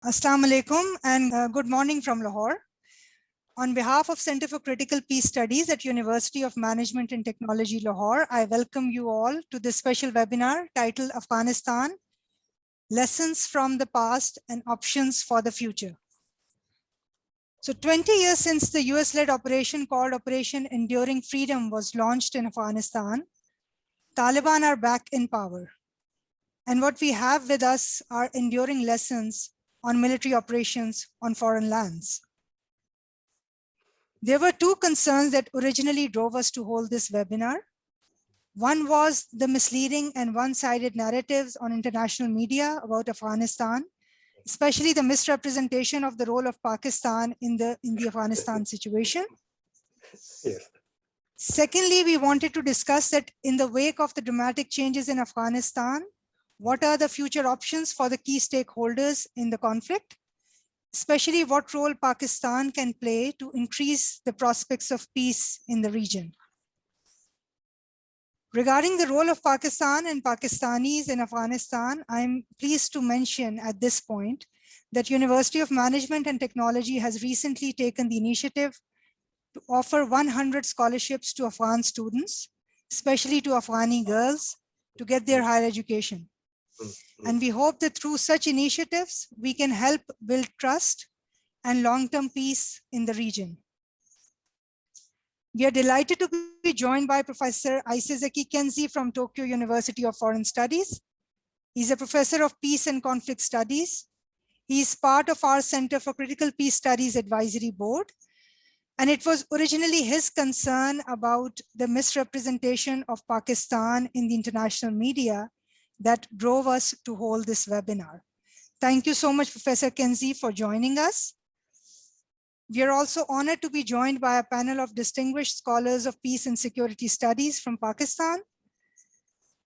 Assalamu alaikum and good morning from Lahore. On behalf of Center for Critical Peace Studies at University of Management and Technology Lahore, I welcome you all to this special webinar titled Afghanistan, Lessons from the Past and Options for the Future. So 20 years since the US-led operation called Operation Enduring Freedom was launched in Afghanistan, Taliban are back in power. And what we have with us are enduring lessons on military operations on foreign lands. There were two concerns that originally drove us to hold this webinar. One was the misleading and one-sided narratives on international media about Afghanistan, especially the misrepresentation of the role of Pakistan in the Afghanistan situation. Yes. Secondly, we wanted to discuss that in the wake of the dramatic changes in Afghanistan, what are the future options for the key stakeholders in the conflict, especially what role Pakistan can play to increase the prospects of peace in the region. Regarding the role of Pakistan and Pakistanis in Afghanistan, I'm pleased to mention at this point that University of Management and Technology has recently taken the initiative to offer 100 scholarships to Afghan students, especially to Afghani girls, to get their higher education. And we hope that through such initiatives, we can help build trust and long-term peace in the region. We are delighted to be joined by Professor Isezaki Kenji from Tokyo University of Foreign Studies. He's a professor of peace and conflict studies. He is part of our Center for Critical Peace Studies Advisory Board. And it was originally his concern about the misrepresentation of Pakistan in the international media that drove us to hold this webinar. Thank you so much, Professor Kenji, for joining us. We are also honored to be joined by a panel of distinguished scholars of peace and security studies from Pakistan.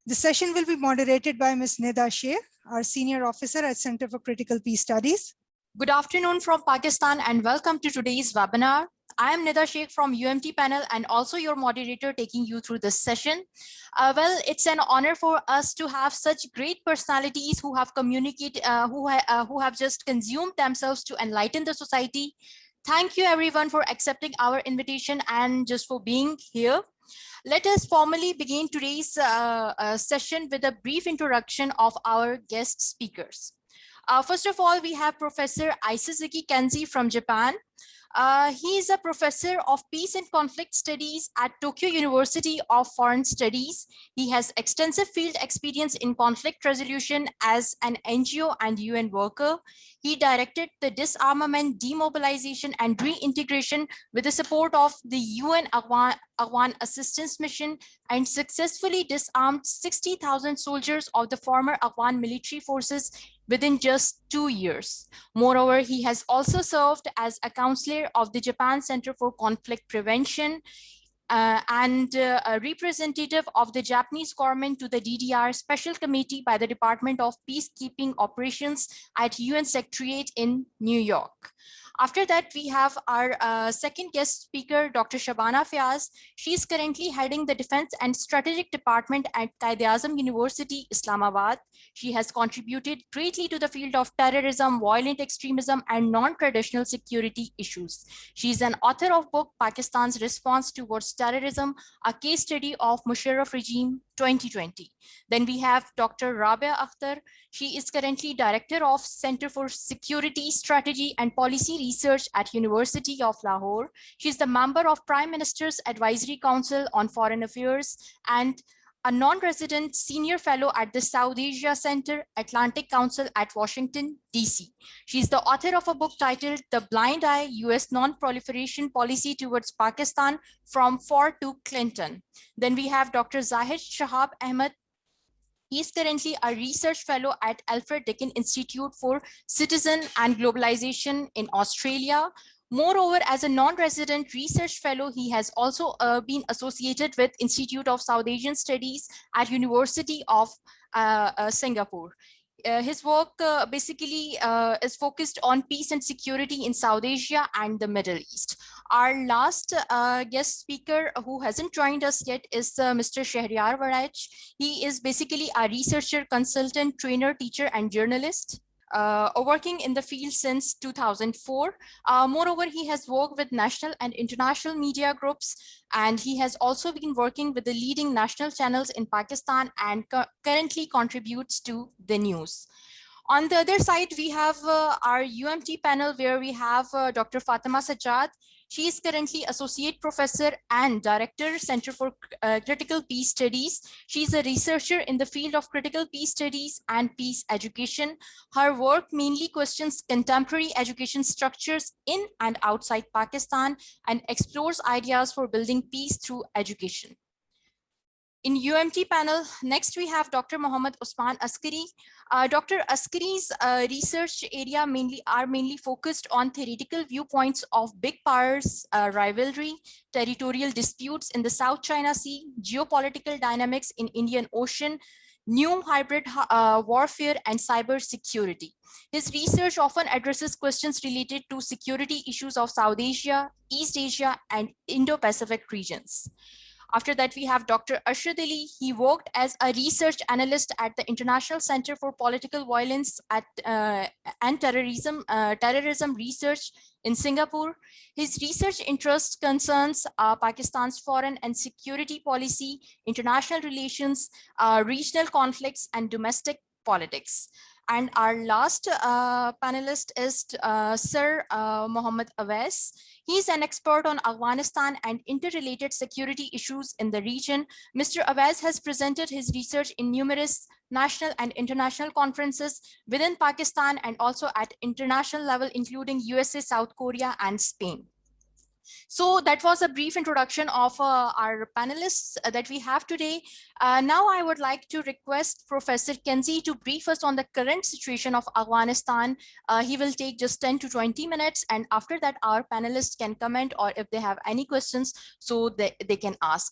The session will be moderated by Ms. Nida Sheikh, our senior officer at Center for Critical Peace Studies. Good afternoon from Pakistan and welcome to today's webinar. I am Nida Sheikh from UMT panel and also your moderator taking you through this session. Well, it's an honor for us to have such great personalities who have communicated, who have just consumed themselves to enlighten the society. Thank you everyone for accepting our invitation and just for being here. Let us formally begin today's session with a brief introduction of our guest speakers. First of all, we have Professor Isezaki Kenji from Japan. He is a professor of peace and conflict studies at Tokyo University of Foreign Studies. He has extensive field experience in conflict resolution as an NGO and UN worker. He directed the disarmament, demobilization, and reintegration with the support of the UN Afghan Assistance Mission and successfully disarmed 60,000 soldiers of the former Afghan military forces within just 2 years. Moreover, he has also served as a counselor of the Japan Center for Conflict Prevention and a representative of the Japanese government to the DDR Special Committee by the Department of Peacekeeping Operations at UN Secretariat in New York. After that, we have our second guest speaker, Dr. Shabana Fayyaz. She is currently heading the Defense and Strategic Department at Quaid-i-Azam University, Islamabad. She has contributed greatly to the field of terrorism, violent extremism, and non-traditional security issues. She is an author of book, Pakistan's Response Towards Terrorism, a case study of Musharraf regime 2020. Then we have Dr. Rabia Akhtar. She is currently Director of Center for Security, Strategy and Policy Research at University of Lahore. She is the member of Prime Minister's Advisory Council on Foreign Affairs and a non-resident senior fellow at the South Asia Center, Atlantic Council at Washington, DC. She is the author of a book titled The Blind Eye, US Non-Proliferation Policy Towards Pakistan from Ford to Clinton. Then we have Dr. Zahid Shahab Ahmad. He is currently a research fellow at Alfred Deakin Institute for Citizen and Globalization in Australia. Moreover, as a non-resident research fellow, he has also been associated with Institute of South Asian Studies at University of Singapore. His work basically is focused on peace and security in South Asia and the Middle East. Our last guest speaker who hasn't joined us yet is Mr. Sheryar Warraich. He is basically a researcher, consultant, trainer, teacher, and journalist. working in the field since 2004. Moreover, he has worked with national and international media groups, and he has also been working with the leading national channels in Pakistan and currently contributes to the news. On the other side, we have our UMT panel where we have Dr. Fatima Sajjad. She is currently Associate Professor and Director, Center for Critical Peace Studies. She is a researcher in the field of critical peace studies and peace education. Her work mainly questions contemporary education structures in and outside Pakistan and explores ideas for building peace through education. In UMT panel, next we have Dr. Mohammad Usman Askari. Dr. Askari's research area mainly focused on theoretical viewpoints of big powers, rivalry, territorial disputes in the South China Sea, geopolitical dynamics in Indian Ocean, new hybrid warfare, and cyber security. His research often addresses questions related to security issues of South Asia, East Asia, and Indo-Pacific regions. After that, we have Dr. Arshad Ali. He worked as a research analyst at the International Center for Political Violence and Terrorism Research in Singapore. His research interest concerns Pakistan's foreign and security policy, international relations, regional conflicts, and domestic politics. And our last panelist is Sir Mohammad Awais. He's an expert on Afghanistan and interrelated security issues in the region. Mr. Awais has presented his research in numerous national and international conferences within Pakistan and also at international level, including USA, South Korea, and Spain. So that was a brief introduction of our panelists that we have today. Now I would like to request Professor Kenji to brief us on the current situation of Afghanistan. He will take just 10 to 20 minutes, and after that our panelists can comment, or if they have any questions, so they can ask.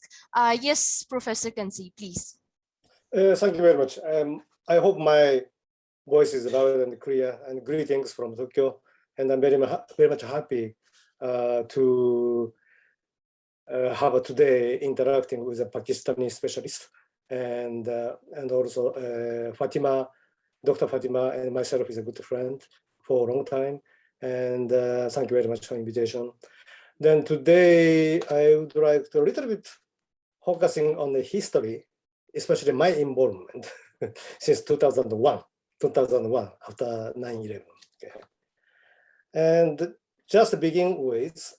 Yes, Professor Kenji, please. Thank you very much. I hope my voice is loud and clear, and greetings from Tokyo. And I'm very much happy to have today interacting with a Pakistani specialist and also Fatima, Dr. Fatima, and myself is a good friend for a long time. And thank you very much for the invitation. Then today I would like to a little bit focusing on the history, especially my involvement since 2001 after 9/11. Okay. And just to begin with,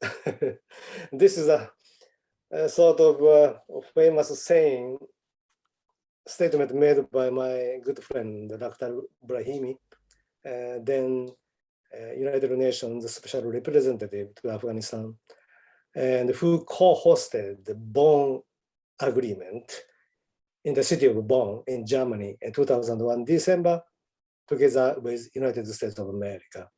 this is a sort of famous saying, statement made by my good friend, Dr. Brahimi, then United Nations Special Representative to Afghanistan, and who co-hosted the Bonn Agreement in the city of Bonn in Germany in 2001 December, together with United States of America.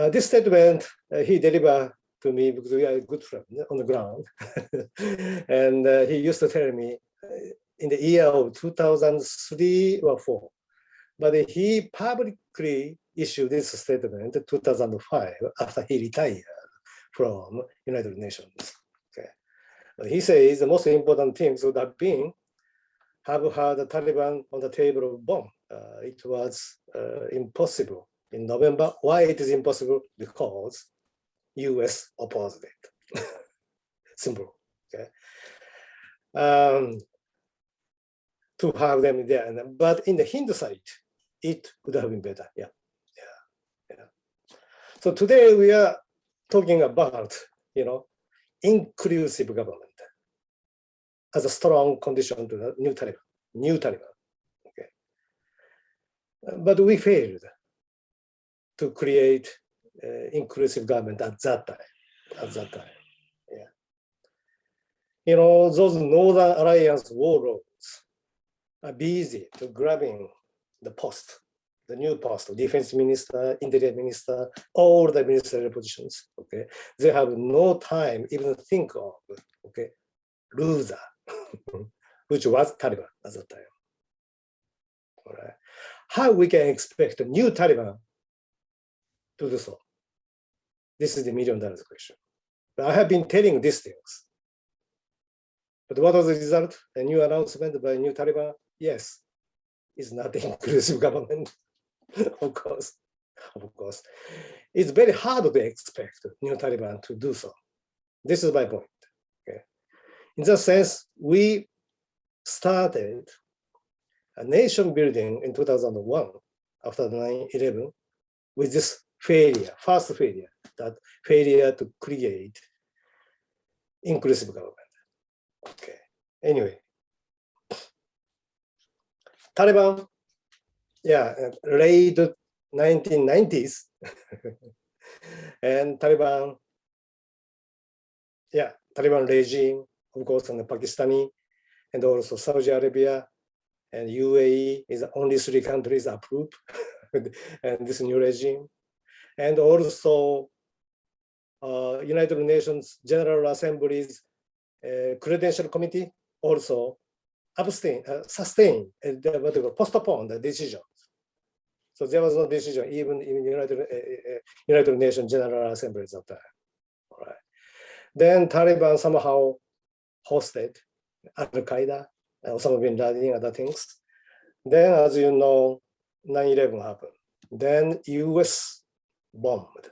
This statement he delivered to me because we are a good friend on the ground. And he used to tell me in the year of 2003 or 4, but he publicly issued this statement in 2005 after he retired from United Nations. Okay. He says the most important things would have been have had the Taliban on the table of Bonn. It was impossible in November. Why it is impossible? Because US opposed it. Simple. Okay. To have them there, but in the hindsight, it would have been better. Yeah. So today we are talking about, inclusive government as a strong condition to the new Taliban. Okay. But we failed to create inclusive government at that time. Yeah. Those Northern Alliance warlords are busy to grabbing the post, the new post, defense minister, interior minister, all the ministerial positions. Okay, they have no time even to think of loser, which was Taliban at that time. All right, how we can expect a new Taliban to do so? This is the $1 million question. But I have been telling these things. But what was the result? A new announcement by new Taliban? Yes, it's not an inclusive government. of course, it's very hard to expect new Taliban to do so. This is my point. Okay. In that sense, we started a nation building in 2001 after 9/11 with this failure, first failure, that failure to create inclusive government. Okay. Anyway, Taliban, yeah, late 1990s, and Taliban, yeah, Taliban regime, of course, and the Pakistani, and also Saudi Arabia and UAE is the only 3 countries approved and this new regime. And also United Nations General Assembly's Credential Committee also sustained, postponed the decision. So there was no decision even in United Nations General Assembly at that time. All right. Then Taliban somehow hosted Al-Qaeda, Osama bin Laden, and other things. Then, as you know, 9/11 happened. Then US bombed.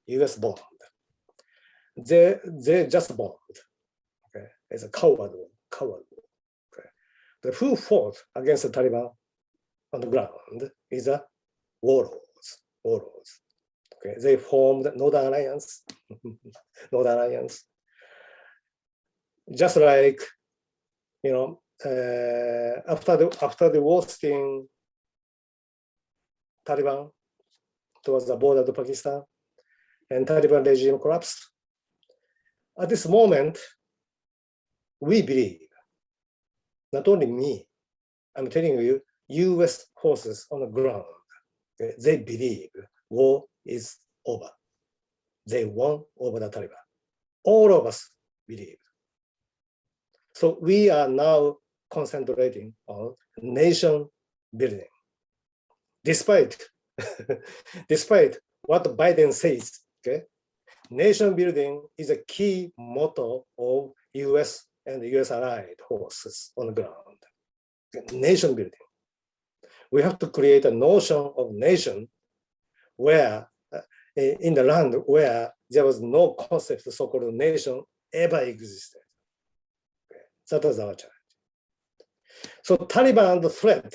They just bombed. Okay, it's a coward. Okay, the who fought against the Taliban on the ground is a warlords. Okay, they formed Northern Alliance. Just like, you know, after the ousting Taliban towards the border of Pakistan, and Taliban regime collapsed. At this moment, we believe, not only me, I'm telling you, US forces on the ground, they believe war is over. They won over the Taliban. All of us believe. So we are now concentrating on nation building. Despite what Biden says, okay, nation building is a key motto of US and US allied forces on the ground. Nation building. We have to create a notion of nation where, in the land where there was no concept of so-called nation ever existed. Okay. That was our challenge. So Taliban, the threat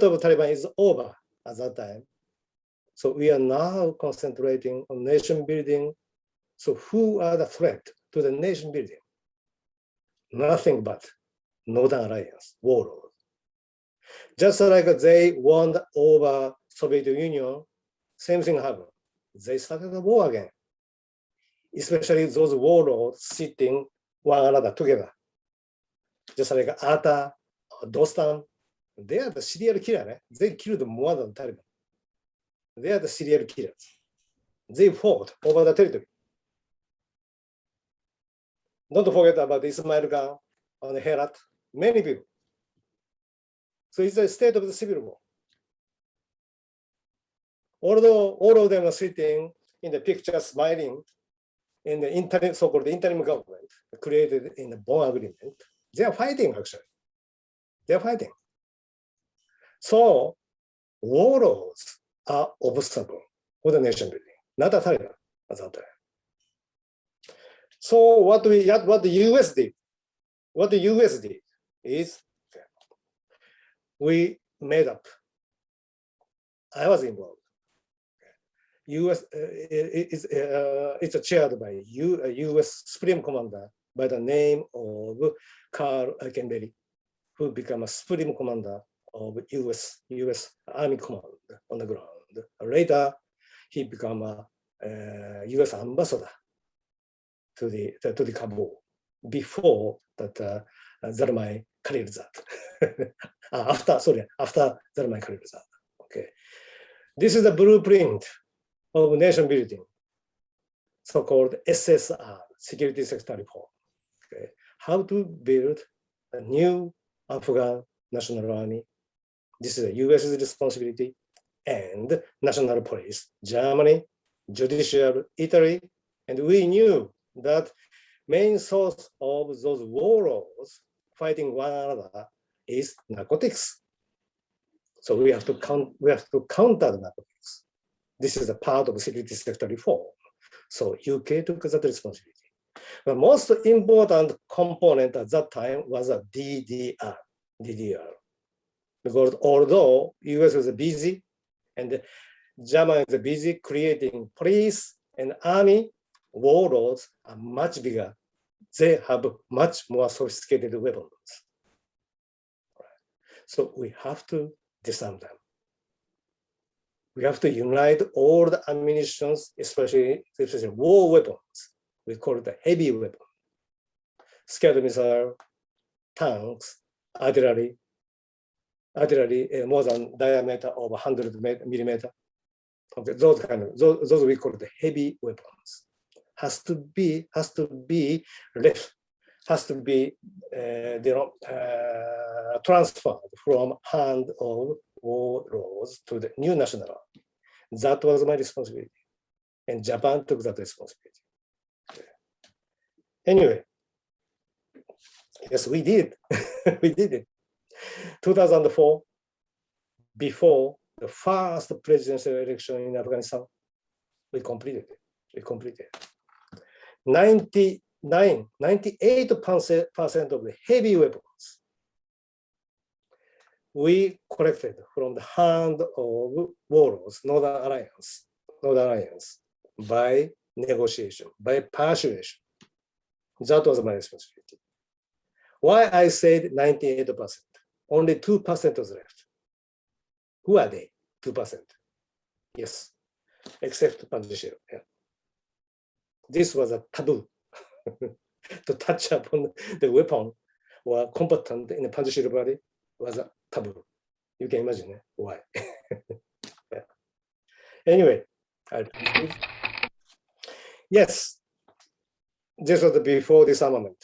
of Taliban is over at that time. So we are now concentrating on nation building. So who are the threat to the nation building? Nothing but Northern Alliance, warlords. Just like they won over Soviet Union, same thing happened. They started the war again. Especially those warlords sitting one another together. Just like Atta, Dostan, they are the serial killer. They killed more than Taliban. They are the serial killers. They fought over the territory. Don't forget about Ismail Khan and Herat, many people. So it's a state of the civil war. Although all of them are sitting in the picture smiling in the interim, so-called interim government created in the Bonn Agreement, they are fighting actually. They are fighting. So warlords are obstacle for the nation building, not the Taliban at that time. So what the US did, is we made up. I was involved. US it's chaired by US Supreme Commander by the name of Carl Kenberry, who became a Supreme Commander of US Army Command on the ground. Later, he became a US ambassador to the Kabul before that Zalmay Khalilzad. after Zalmay Khalilzad. Okay, this is a blueprint of nation building, so-called SSR, Security Sector Reform. Okay, how to build a new Afghan national army. This is the US's responsibility, and national police, Germany, judicial, Italy, and we knew that main source of those warlords fighting one another is narcotics. So we have to counter the narcotics. This is a part of security sector reform. So UK took that responsibility. The most important component at that time was a DDR. Because although US was busy and Germany is busy creating police and army, warlords are much bigger. They have much more sophisticated weapons. So we have to disarm them. We have to unite all the ammunitions, especially war weapons. We call it the heavy weapon. Scud missile, tanks, artillery more than diameter of 100 millimeter. Okay, those we call the heavy weapons. Has to be transferred from hand of warlords to the new national army. That was my responsibility, and Japan took that responsibility. Anyway, yes, we did. We did it. 2004, before the first presidential election in Afghanistan, we completed it. 98% of the heavy weapons we collected from the hand of warlords, Northern Alliance, by negotiation, by persuasion. That was my responsibility. Why I said 98%? Only 2% was left. Who are they? 2%. Yes, except Panjshiro. Yeah. This was a taboo to touch upon the weapon or combatant in the Panjshiro body was a taboo. You can imagine why. Yeah. Anyway, yes, this was before disarmament,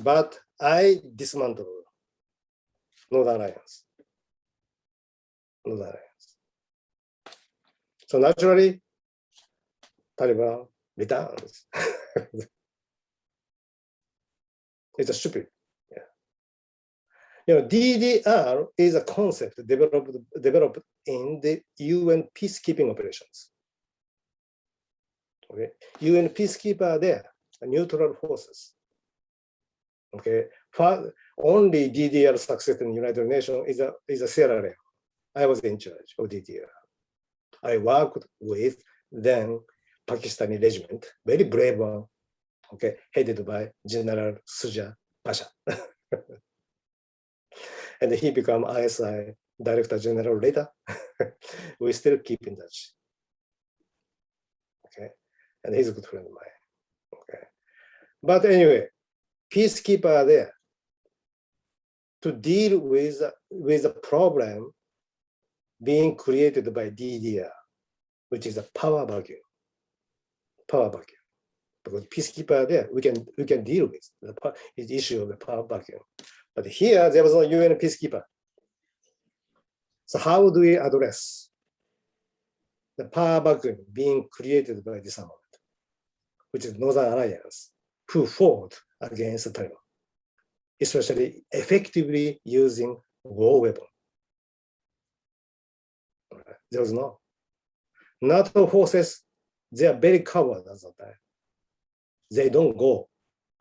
but I dismantled Northern Alliance. So naturally, Taliban returns. It's a stupid. Yeah. DDR is a concept developed in the UN peacekeeping operations. Okay, UN peacekeeper are there, neutral forces. Okay, only DDR success in the United Nations is a Sheryar. I was in charge of DDR. I worked with then Pakistani regiment, very brave one, okay, headed by General Suja Pasha. And he became ISI Director General later. We still keep in touch. Okay, and he's a good friend of mine. Okay, but anyway, peacekeeper are there to deal with a problem being created by DDR, which is a power vacuum. Because peacekeeper are there, we can deal with the issue of the power vacuum. But here there was no UN peacekeeper. So how do we address the power vacuum being created by disarmament, which is Northern Alliance, who fought against the Taliban, especially effectively using war weapon? There was no. NATO forces, they are very coward at that time. They don't go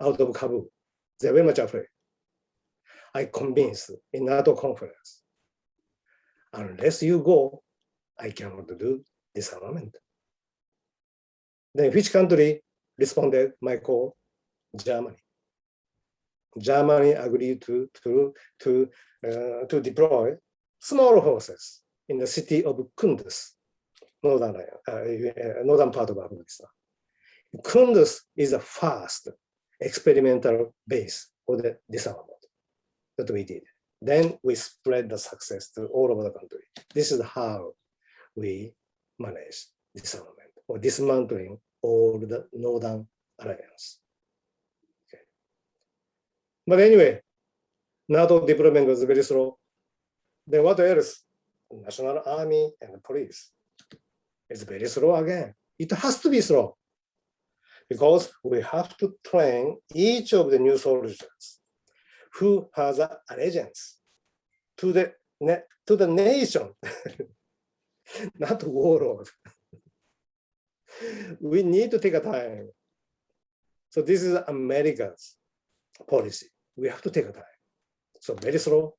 out of Kabul. They're very much afraid. I convinced in NATO conference, unless you go, I cannot do disarmament. Then which country responded my call? Germany. Germany agreed to deploy small forces in the city of Kunduz, northern part of Afghanistan. Kunduz is the first experimental base for the disarmament that we did. Then we spread the success to all over the country. This is how we managed disarmament or dismantling all the Northern Alliance. Okay. But anyway, NATO deployment was very slow. Then what else? National Army and police. It's very slow again. It has to be slow because we have to train each of the new soldiers who has an allegiance to the to the nation, not warlord. We need to take a time. So this is America's policy. We have to take a time. So very slow,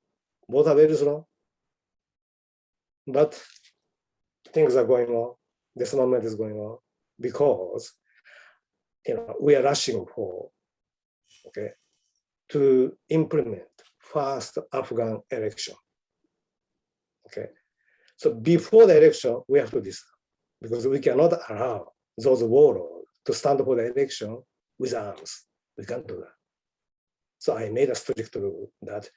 both are very slow. But things are going on. Disarmament is going on because we are rushing for to implement first Afghan election. Okay, so before the election, we have to disarm because we cannot allow those warlords to stand for the election with arms. We can't do that. So I made a strict rule that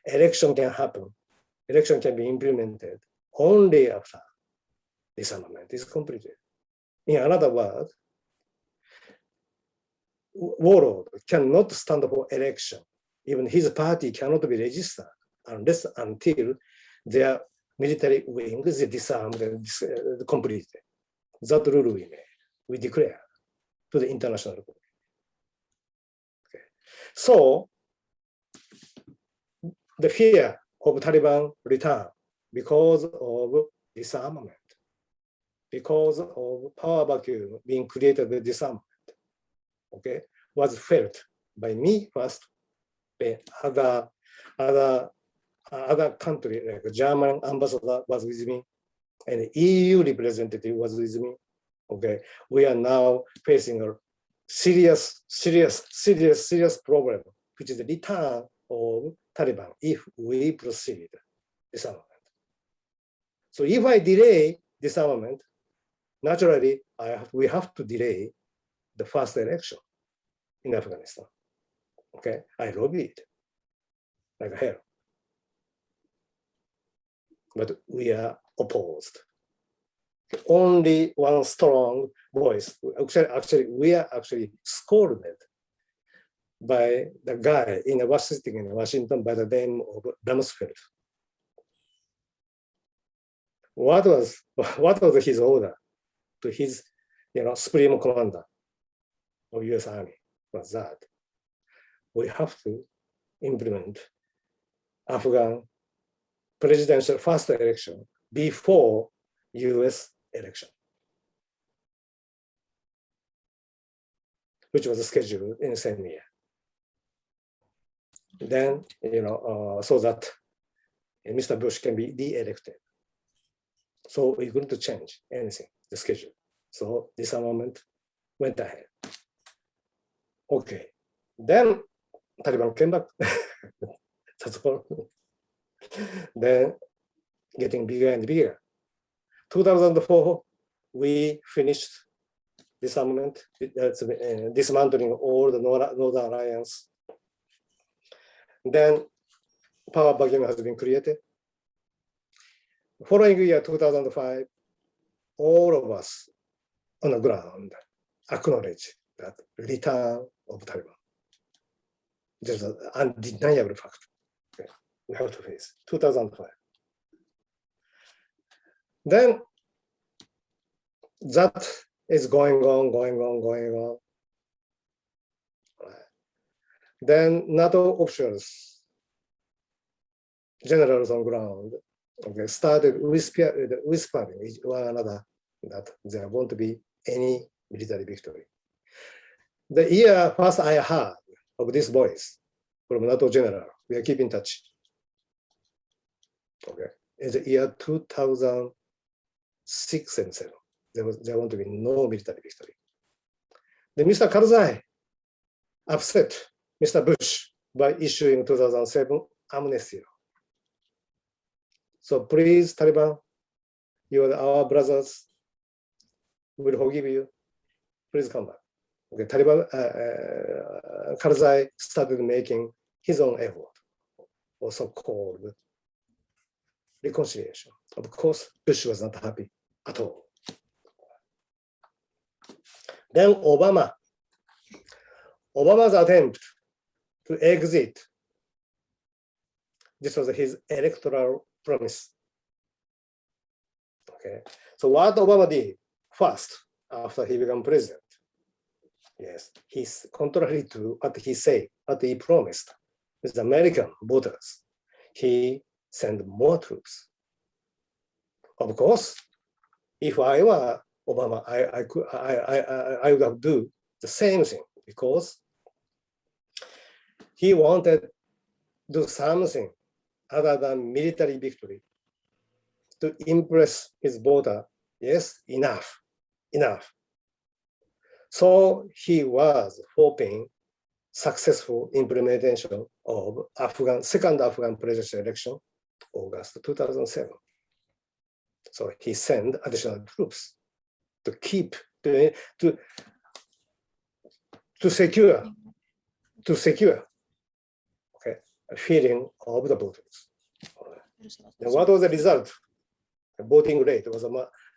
election can happen, election can be implemented only after disarmament is completed. In another word, warlord cannot stand for election. Even his party cannot be registered until their military wing is disarmed and completed. That rule we made, we declare to the international community. Okay. So the fear of Taliban return because of disarmament, because of power vacuum being created with disarmament, okay, was felt by me first, by other country, like the German ambassador was with me, and the EU representative was with me. Okay, we are now facing a serious problem, which is the return of Taliban if we proceed disarmament. So if I delay disarmament, naturally we have to delay the first election in Afghanistan. Okay, I lobbied like hell, but we are opposed. Only one strong voice. Actually, we are actually scolded by the guy sitting in Washington by the name of Rumsfeld. What was his order to his, supreme commander of U.S. Army? Was that we have to implement Afghan presidential first election before U.S. election, which was scheduled in the same year. Then, so that Mr. Bush can be de-elected. So we couldn't change anything, the schedule. So disarmament went ahead. Okay, then Taliban came back. That's all. Then getting bigger and bigger. 2004, we finished disarmament, dismantling all the Northern Alliance. Then power vacuum has been created. Following year, 2005, all of us on the ground acknowledge that return of Taliban. This is an undeniable fact. Okay. We have to face 2005. Then that is going on. Then NATO officials, generals on ground, okay, started whispering one another that there won't be any military victory. The year first I heard of this voice from NATO general, we are keeping touch. Okay, in the year 2006 and 2007, there won't be no military victory. Then Mr. Karzai upset Mr. Bush by issuing 2007 amnesty. So please, Taliban, you are our brothers. We will forgive you. Please come back. Okay, Taliban, Karzai started making his own effort, also called reconciliation. Of course, Bush was not happy at all. Then Obama's attempt to exit, this was his electoral promise. Okay, so what Obama did first after he became president, yes, he's contrary to what he said, what he promised with American voters. He send more troops. Of course, if I were Obama, I would have do the same thing because he wanted to do something other than military victory to impress his voter. Yes, enough. So he was hoping successful implementation of second Afghan presidential election, August 2007. So he sent additional troops to keep to secure okay, a feeling of the voters. And what was the result? The voting rate was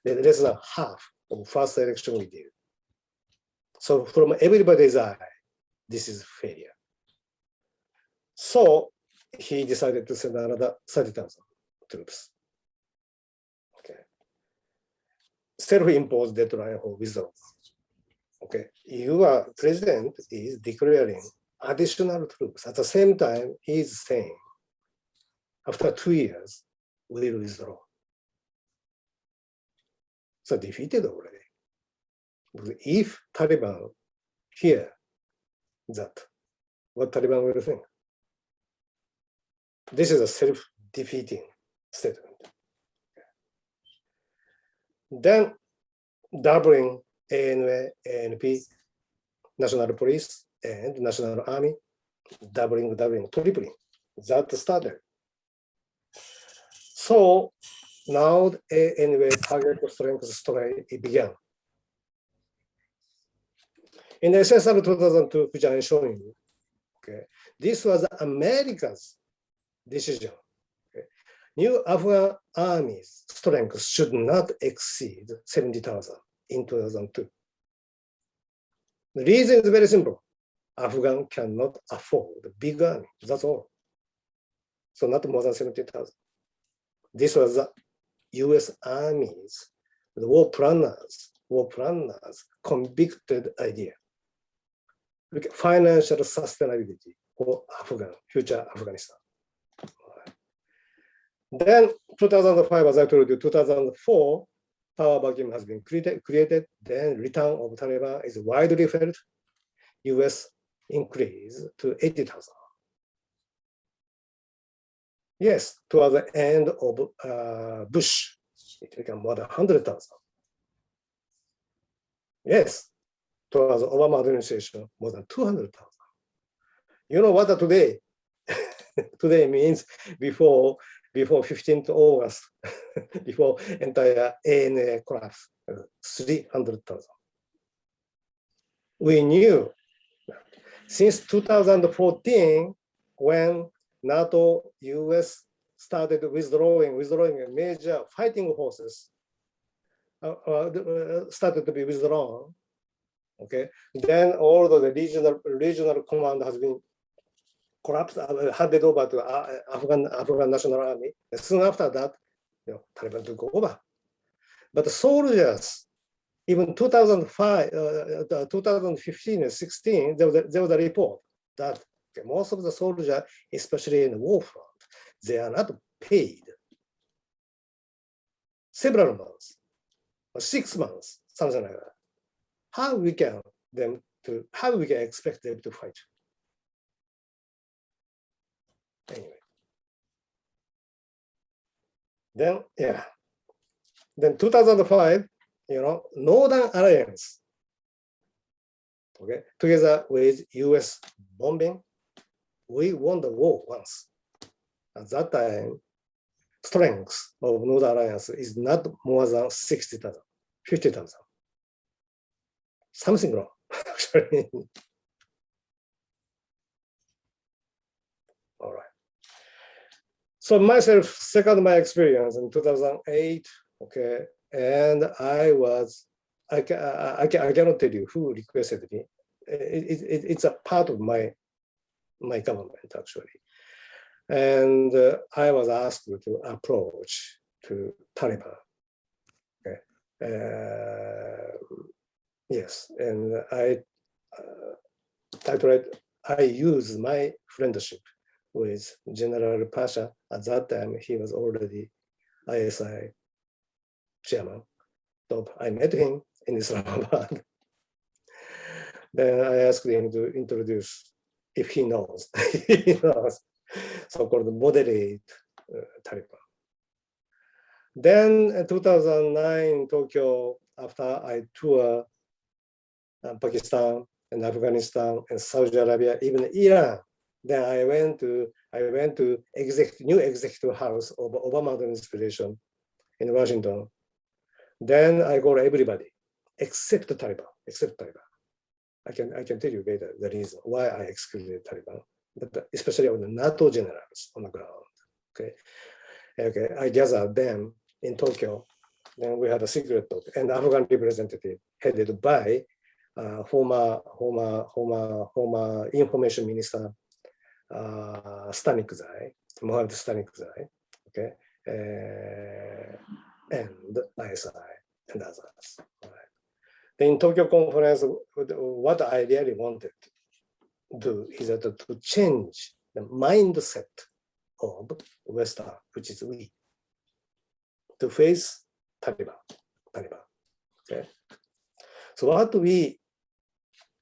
less than half of first election we did. So from everybody's eye, this is failure. So he decided to send another 30,000 troops. Okay. Self-imposed deadline for withdrawal. Okay. Your president is declaring additional troops. At the same time, he's saying, after 2 years, we will withdraw. So defeated already. Because if Taliban hear that, what Taliban will think? This is a self-defeating statement. Then doubling ANA, ANP, National Police, and National Army, doubling, tripling. That started. So now the ANA target strength story began. In SSR 2002, which I'm showing you, okay, this was America's decision. Okay. New Afghan army's strength should not exceed 70,000 in 2002. The reason is very simple. Afghan cannot afford a big army, that's all. So not more than 70,000. This was the US Army's, the war planners convicted idea. Look at financial sustainability for future Afghanistan. Then 2005, as I told you, 2004, power vacuum has been created. Then return of Taliban is widely felt. US increase to 80,000. Yes, toward the end of Bush, it became more than 100,000. Yes, towards the Obama administration, more than 200,000. You know what today? Today means before 15th August, before entire ANA collapse, 300,000. We knew since 2014, when NATO, US started withdrawing major fighting forces, started to be withdrawn. Okay, then all the regional command has been collapsed, handed over to Afghan National Army. And soon after that, Taliban took over. But the soldiers, even 2005, 2015 and 16, there was a report that most of the soldiers, especially in the war front, they are not paid. Several months, or 6 months, something like that. How we can expect them to fight? Anyway. Then 2005, Northern Alliance, okay, together with US bombing, we won the war once. At that time, strength of Northern Alliance is not more than 60,000, 50,000. Something wrong, actually. All right. So myself, second my experience in 2008, okay, and I cannot tell you who requested me. It's a part of my government, actually. And I was asked to approach to Taliban. Okay. Yes, and I use my friendship with General Pasha. At that time, he was already ISI chairman. So I met him in Islamabad. Then I asked him to introduce, if he knows, he knows, so-called moderate Taliban. Then 2009 Tokyo, after I toured Pakistan and Afghanistan and Saudi Arabia, even Iran, then I went to new executive house of Obama administration in Washington. Then I called everybody except the Taliban, I can tell you later the reason why I excluded Taliban, but especially on the NATO generals on the ground. Okay, I gathered them in Tokyo. Then we had a secret talk, and Afghan representative headed by former information minister Stanikzai, Mohammed Stanikzai, okay, and ISI and others. Right. In Tokyo conference, what I really wanted to do is that to change the mindset of Western, which is we, to face Taliban. Okay. So what we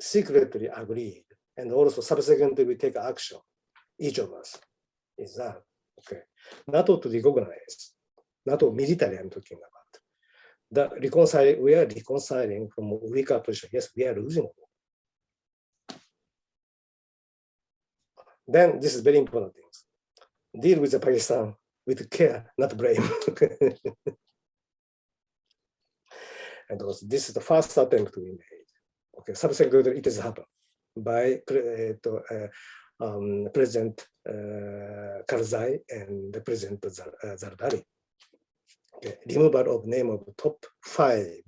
secretly agreed, and also subsequently we take action, each of us, is that, okay, NATO to recognize, NATO military I'm talking about, that we are reconciling from weaker position. Yes, we are losing. Then this is very important things. Deal with the Pakistan with care, not blame. And also, this is the first attempt we made. Okay, subsequently it has happened by President Karzai and the President Zardari. Okay, removal of name of top 5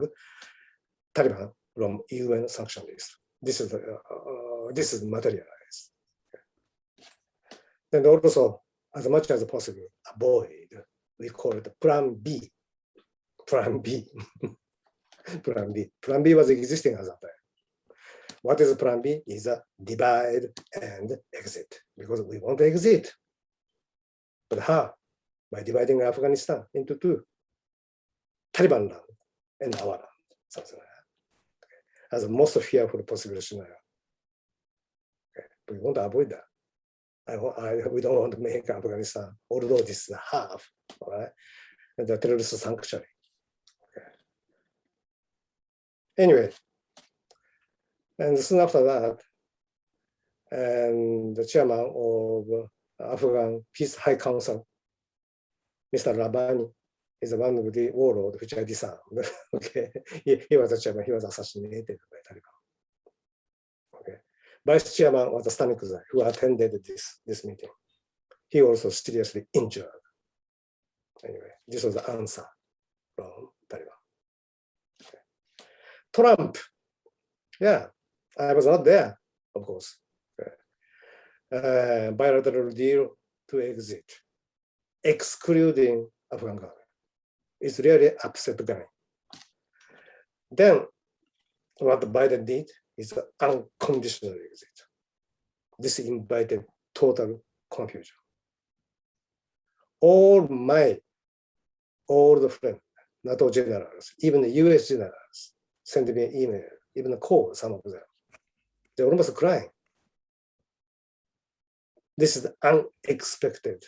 Taliban from UN sanction list. This is materialized. Okay. And also, as much as possible, avoid, we call it Plan B. Plan B. Plan B. Plan B was existing at that time. What is Plan B? Is a divide and exit, because we want to exit. But how? By dividing Afghanistan into 2. Taliban land and our land, something like that. Okay. As the most fearful possible scenario. Okay. We want to avoid that. We don't want to make Afghanistan, although this is half, all right, and the terrorist sanctuary. Okay. Anyway, and soon after that, and the chairman of Afghan Peace High Council, Mr. Rabbani, is one of the warlords which I disarmed. Okay, he was the chairman. He was assassinated by Taliban. Okay, vice chairman was the Stanikzai, who attended this meeting. He also seriously injured. Anyway, this was the answer from Taliban. Okay. Trump, yeah, I was not there, of course. Okay. Bilateral deal to exit, excluding Afghan government. It's really upset the guy. Then what Biden did is an unconditional exit. This invited total confusion. All the friends, NATO generals, even the US generals, sent me an email, even a call, some of them. They're almost crying. This is the unexpected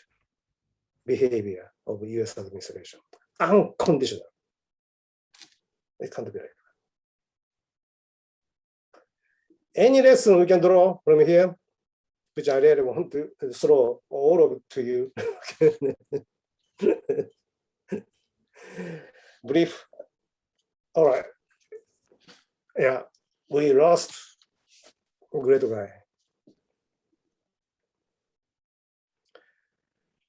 behavior of the US administration. Unconditional. It can't be like that. Any lesson we can draw from here, which I really want to throw all of it to you. Brief. All right. Yeah, we lost a great guy.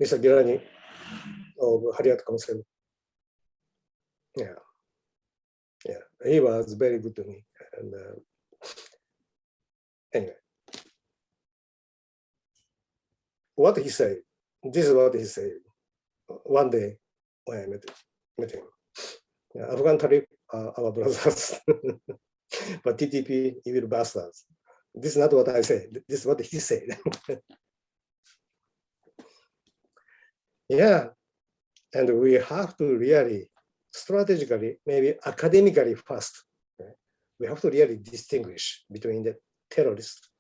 Mr. Gilani of Harriet Council. Yeah, he was very good to me. And anyway, what he said, this is what he said one day when I met him. Yeah, Afghan Talib are our brothers, but TTP, evil bastards. This is not what I said. This is what he said. Yeah, and we have to really strategically, maybe academically first, we have to really distinguish between the terrorist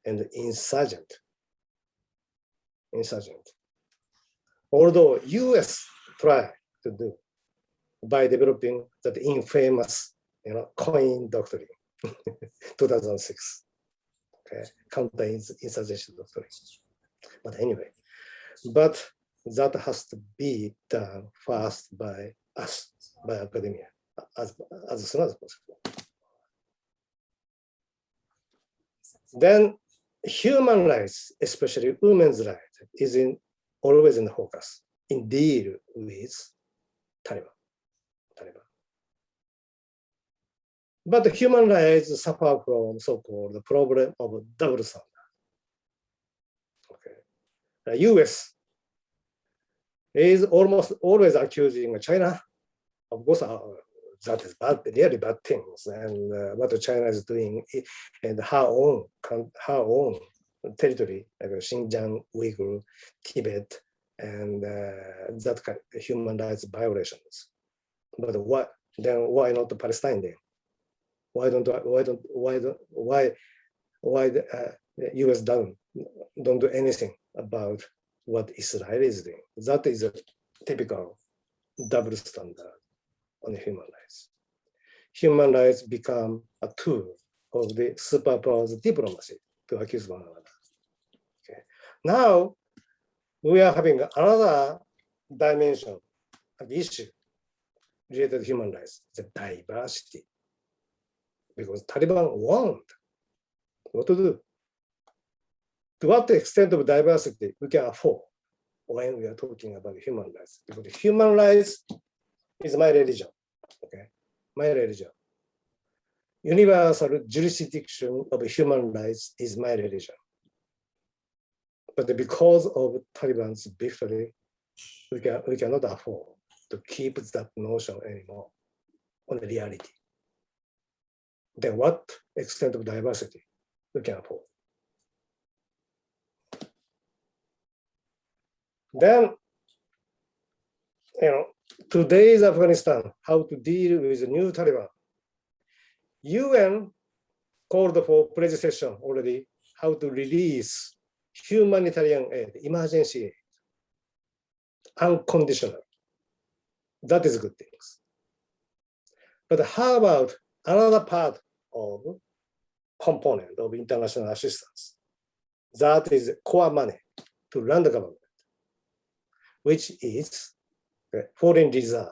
and the insurgent. Although US tried to do by developing that infamous, Coin doctrine, 2006, counter-insurgency doctrine. But anyway, that has to be done first by us, by academia, as soon as possible. Then human rights, especially women's rights, is always in the focus in deal with Taliban. But the human rights suffer from so-called problem of double standard. The US is almost always accusing China. Of course, that is bad, really bad things, and what China is doing and her own territory, like Xinjiang, Uyghur, Tibet, and that kind of human rights violations. But why not Palestine then? Why the US don't do anything about what Israel is doing? That is a typical double standard on human rights. Human rights become a tool of the superpowers diplomacy to accuse one another. Okay. Now we are having another dimension of issue related to human rights, the diversity. Because Taliban want what to do. To what extent of diversity we can afford when we are talking about human rights. Because human rights is my religion, okay? My religion. Universal jurisdiction of human rights is my religion. But because of Taliban's victory, we cannot afford to keep that notion anymore on the reality. Then what extent of diversity we can afford? Then, today's Afghanistan, how to deal with the new Taliban. UN called for pledge session already, how to release humanitarian aid, emergency aid, unconditional. That is good things. But how about another part of component of international assistance? That is core money to run the government, which is the foreign reserve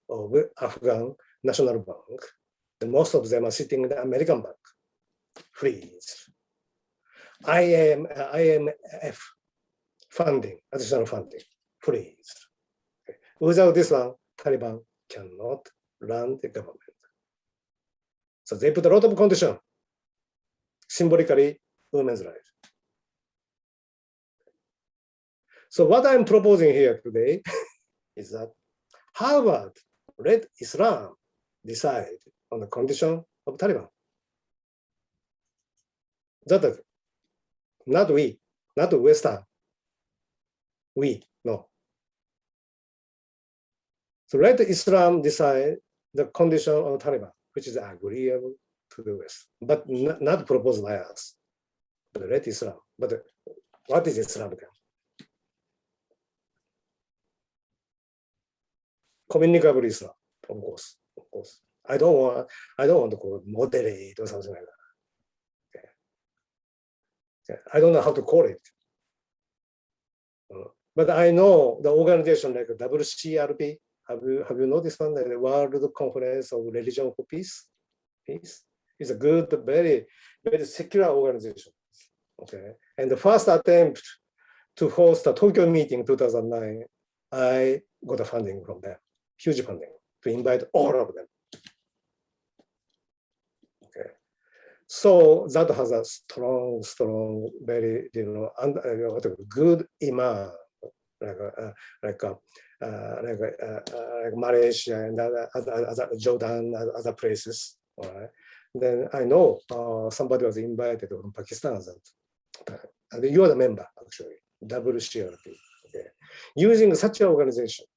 of Afghan National Bank. And most of them are sitting in the American bank. Freeze. IMF funding, additional funding, freeze. Okay. Without this one, Taliban cannot run the government. So they put a lot of conditions, symbolically, women's rights. So what I'm proposing here today is that how about let Islam decide on the condition of Taliban? That not we, not Western. We, no. So let Islam decide the condition of Taliban, which is agreeable to the West, but not proposed by us. But let Islam. But what is Islam then? Communicable Islam, of course. I don't want to call it moderate or something like that. Okay. I don't know how to call it. But I know the organization like WCRP. Have you noticed one? The World Conference of Religion for Peace. Peace is a good, very, very secular organization. Okay. And the first attempt to host a Tokyo meeting in 2009, I got a funding from them. Huge funding to invite all of them. Okay, so that has a strong, very good imam, like Malaysia and other Jordan, other places. All right. Then I know somebody was invited from Pakistan at that time, and you are the member actually, WCRP. Okay. Using such organizations,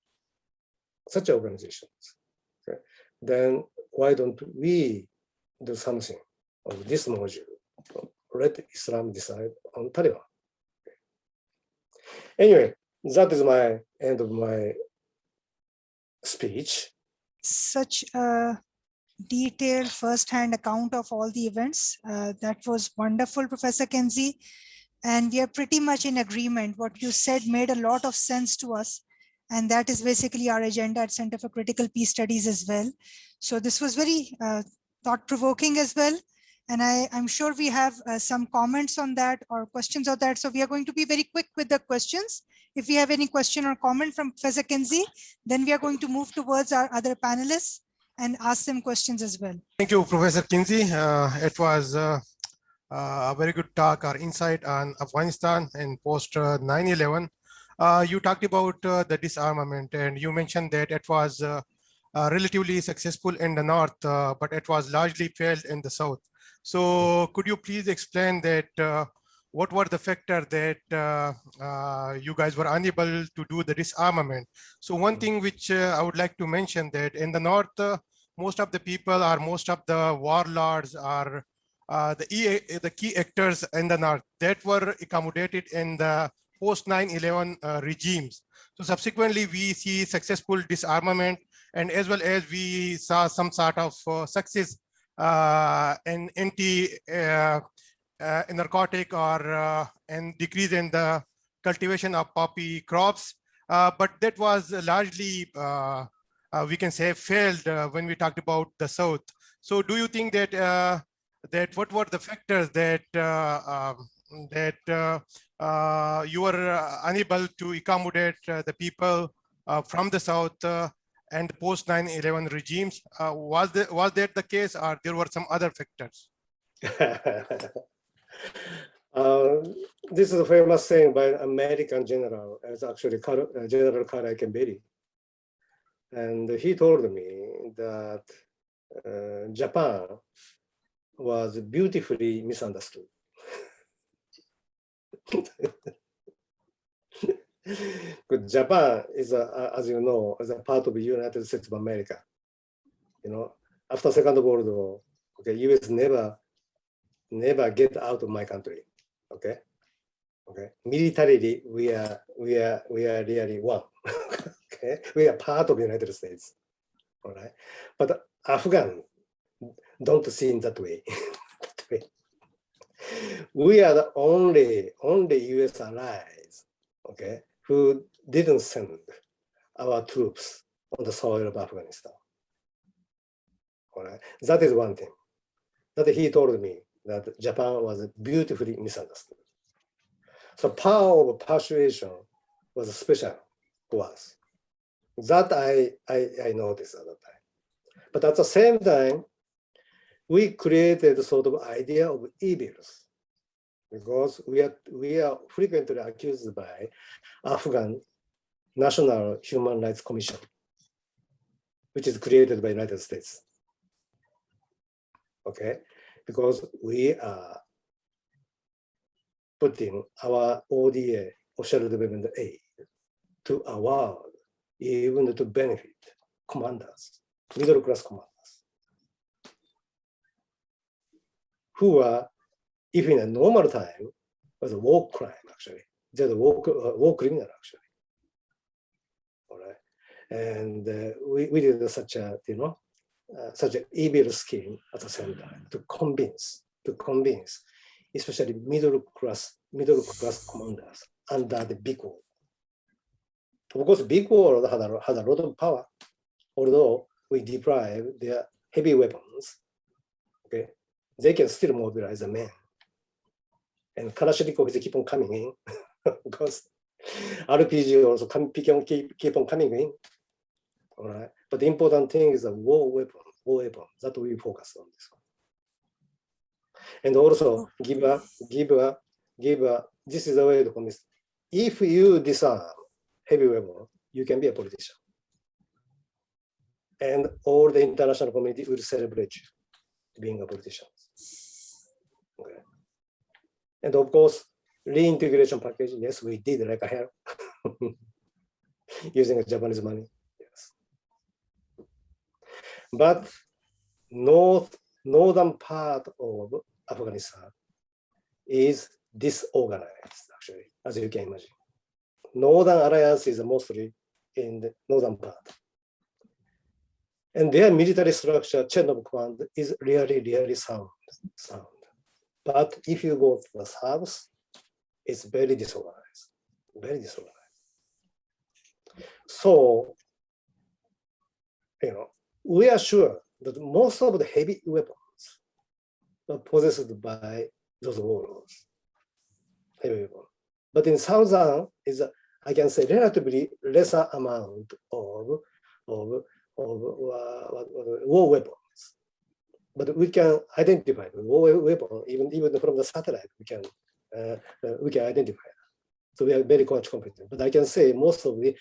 okay, then why don't we do something on this module? Let Islam decide on Taliban. Okay. Anyway, that is my end of my speech. Such a detailed first-hand account of all the events. That was wonderful, Professor Kenji. And we are pretty much in agreement. What you said made a lot of sense to us. And that is basically our agenda at Center for Critical Peace Studies as well. So this was very thought-provoking as well. And I'm sure we have some comments on that or questions on that. So we are going to be very quick with the questions. If we have any question or comment from Professor Kenji, then we are going to move towards our other panelists and ask them questions as well. Thank you, Professor Kenji. It was a very good talk or insight on Afghanistan and post 9/11. You talked about the disarmament, and you mentioned that it was relatively successful in the north, but it was largely failed in the south. So could you please explain that what were the factors that you guys were unable to do the disarmament? So one thing which I would like to mention that in the north, most of the people or most of the warlords are the key actors in the north that were accommodated in the post 9/11 regimes. So subsequently, we see successful disarmament, and as well as we saw some sort of success in narcotic or and decrease in the cultivation of poppy crops. But that was largely, we can say, failed when we talked about the south. So do you think that that what were the factors that you were unable to accommodate the people from the south and post 9/11 regimes? Was that the case, or there were some other factors? This is a famous saying by an American general. It's actually General Carl Eikenberry. And he told me that Japan was beautifully misunderstood. Japan is, as you know, is a part of the United States of America. You know, after Second World War, okay, U.S. never get out of my country. Okay, militarily we are really one. Okay, we are part of the United States. All right, but Afghan don't see in that way. We are the only U.S. allies, okay, who didn't send our troops on the soil of Afghanistan. All right, that is one thing that he told me, that Japan was beautifully misunderstood. So power of persuasion was special to us. That I noticed at that time. But at the same time, we created a sort of idea of evils, because we are frequently accused by Afghan National Human Rights Commission, which is created by the United States. Okay, because we are putting our ODA, official development aid, to our world, even to benefit commanders, middle class commanders, who are, if in a normal time, was a war crime actually. They're the war criminal actually. All right, and we did such a such an evil scheme at the same time to convince, especially middle class commanders under the big war. Of course, big war had a lot of power, although we deprive their heavy weapons. Okay, they can still mobilize the men, and Kalashnikov keep on coming in because RPG also keep on coming in. All right, but the important thing is the war weapon that we focus on this one. And also give this is the way to convince. If you disarm heavy weapon, you can be a politician. And all the international community will celebrate you being a politician. Okay. And of course, reintegration package, yes, we did like a hell. using Japanese money. Yes. But northern part of Afghanistan is disorganized, actually, as you can imagine. Northern Alliance is mostly in the northern part. And their military structure, chain of command, is really, really sound. But if you go to the south, it's very disorganized, very disorganized. So, we are sure that most of the heavy weapons are possessed by those warlords, heavy weapons. But in southern is, I can say, relatively lesser amount of war weapons. But we can identify the war weapon even from the satellite. We can identify that. So we are very much confident. But I can say most of the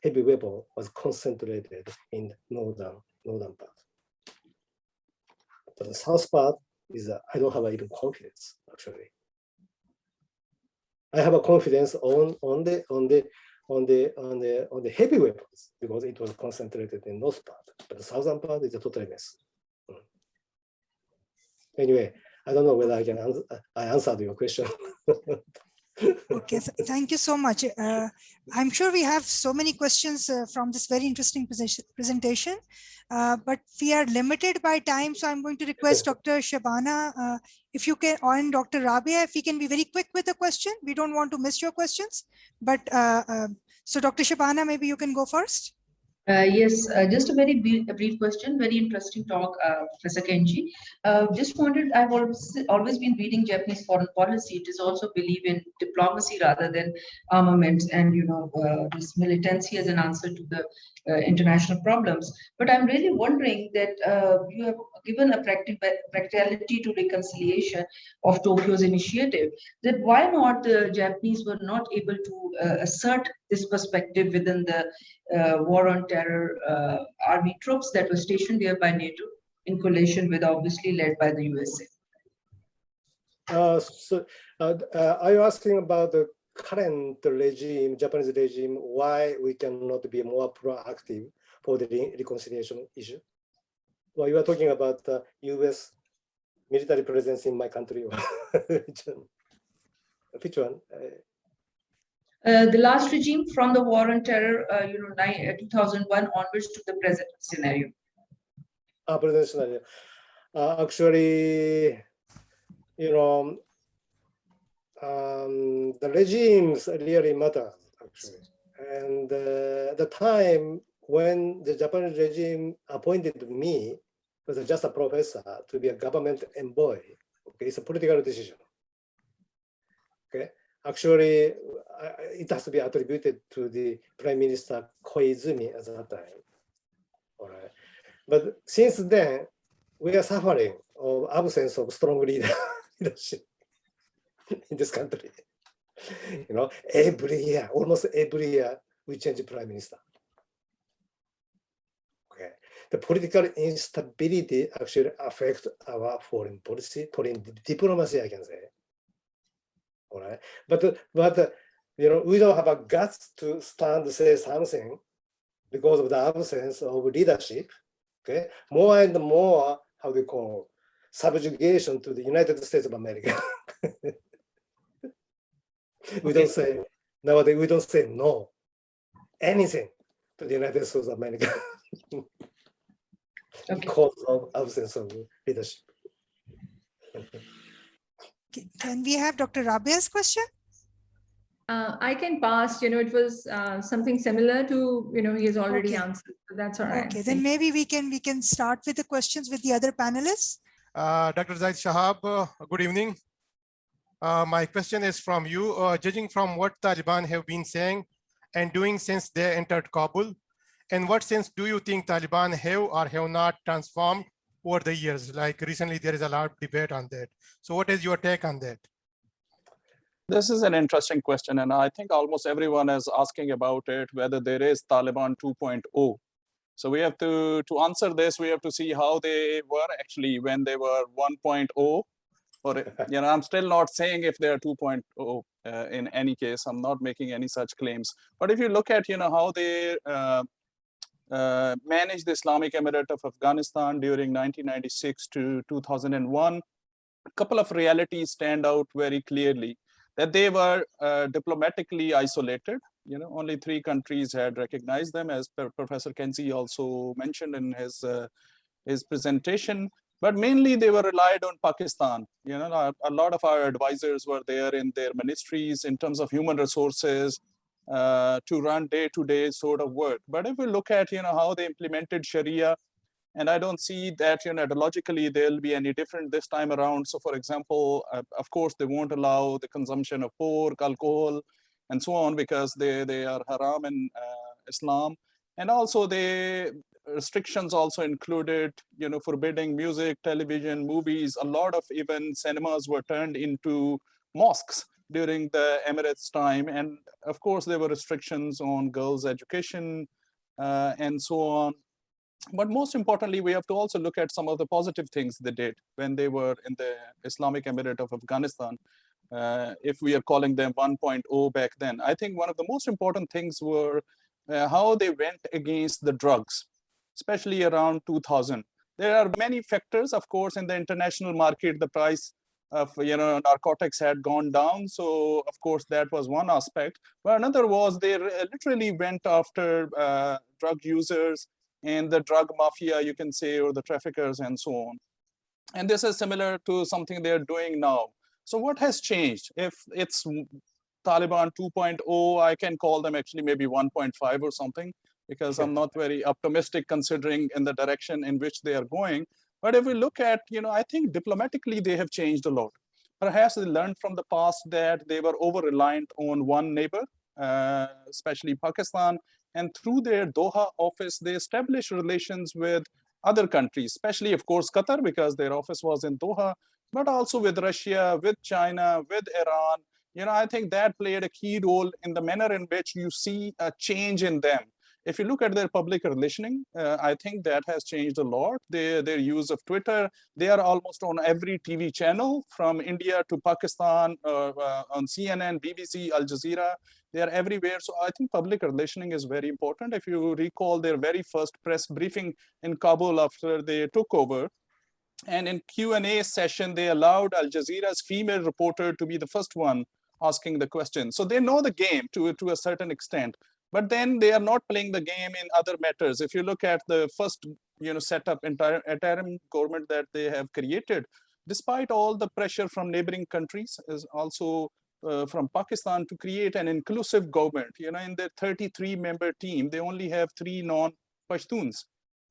heavy weapon was concentrated in northern part. But the south part is I don't have even confidence actually. I have a confidence on the heavy weapons because it was concentrated in north part, but the southern part is a total mess. Anyway, I don't know whether I answered your question. Okay, thank you so much. I'm sure we have so many questions from this very interesting presentation, but we are limited by time. So I'm going to request Dr. Shabana, if you can, and Dr. Rabia, if you can be very quick with the question. We don't want to miss your questions. But so Dr. Shabana, maybe you can go first. Yes, just a very brief question, very interesting talk, Professor Kenji. Just wanted, I've always been reading Japanese foreign policy. It is also believe in diplomacy rather than armaments and, this militancy as an answer to the international problems. But I'm really wondering that you have given a practicality to reconciliation of Tokyo's initiative, that why not the Japanese were not able to assert this perspective within the war on terror army troops that were stationed there by NATO in coalition with obviously led by the USA. Are you asking about the current regime, Japanese regime, why we cannot be more proactive for the reconciliation issue? Well, you are talking about the US military presence in my country. Which one? The last regime from the war on terror, 2001 onwards to the present scenario. Present scenario. Actually, the regimes really matter, actually. And the time when the Japanese regime appointed me was just a professor to be a government envoy. Okay, it's a political decision. Okay, actually, it has to be attributed to the Prime Minister Koizumi at that time. All right, but since then, we are suffering of absence of strong leadership in this country. Every year, almost every year, we change the Prime Minister. Okay, the political instability actually affects our foreign policy, foreign diplomacy, I can say. All right, but we don't have a guts to stand to say something because of the absence of leadership. Okay, more and more, how do you call, subjugation to the United States of America. We don't say nowadays. We don't say no, anything to the United States of America because of absence of leadership. Can we have Dr. Rabia's question? I can pass. It was something similar to he has already answered. So that's all right. Okay, then maybe we can start with the questions with the other panelists. Dr. Zahid Shahab, good evening. My question is from you. Judging from what Taliban have been saying and doing since they entered Kabul, in what sense do you think Taliban have or have not transformed over the years? Like recently, there is a lot of debate on that. So what is your take on that? This is an interesting question, and I think almost everyone is asking about it, whether there is Taliban 2.0. So we have to answer this, we have to see how they were actually when they were 1.0, or I'm still not saying if they are 2.0 in any case. I'm not making any such claims. But if you look at how they managed the Islamic Emirate of Afghanistan during 1996 to 2001, a couple of realities stand out very clearly. That they were diplomatically isolated. Only 3 countries had recognized them, as Professor Kenji also mentioned in his presentation. But mainly they were relied on Pakistan. A lot of our advisors were there in their ministries in terms of human resources to run day-to-day sort of work. But if we look at how they implemented Sharia, and I don't see that ideologically there'll be any different this time around. So, for example, of course, they won't allow the consumption of pork, alcohol, and so on, because they are haram in Islam. And also the restrictions also included, forbidding music, television, movies. A lot of even cinemas were turned into mosques during the Emirates time. And of course, there were restrictions on girls' education and so on. But most importantly, we have to also look at some of the positive things they did when they were in the Islamic Emirate of Afghanistan, if we are calling them 1.0 back then. I think one of the most important things were how they went against the drugs, especially around 2000. There are many factors, of course, in the international market. The price of narcotics had gone down, so of course that was one aspect. But another was they literally went after drug users and the drug mafia, you can say, or the traffickers and so on. And this is similar to something they're doing now. So what has changed? If it's Taliban 2.0, I can call them actually maybe 1.5 or something, because I'm not very optimistic considering in the direction in which they are going. But if we look at, I think diplomatically they have changed a lot. Perhaps they learned from the past that they were over-reliant on one neighbor, especially Pakistan. And through their Doha office, they established relations with other countries, especially, of course, Qatar, because their office was in Doha, but also with Russia, with China, with Iran. I think that played a key role in the manner in which you see a change in them. If you look at their public relationing, I think that has changed a lot. Their use of Twitter, they are almost on every TV channel from India to Pakistan, on CNN, BBC, Al Jazeera. They are everywhere. So I think public relationing is very important. If you recall their very first press briefing in Kabul after they took over, and in Q&A session, they allowed Al Jazeera's female reporter to be the first one asking the question. So they know the game to a certain extent. But then they are not playing the game in other matters. If you look at the first, setup interim government that they have created, despite all the pressure from neighboring countries, is also from Pakistan to create an inclusive government. In their 33-member team, they only have 3 non-Pashtuns,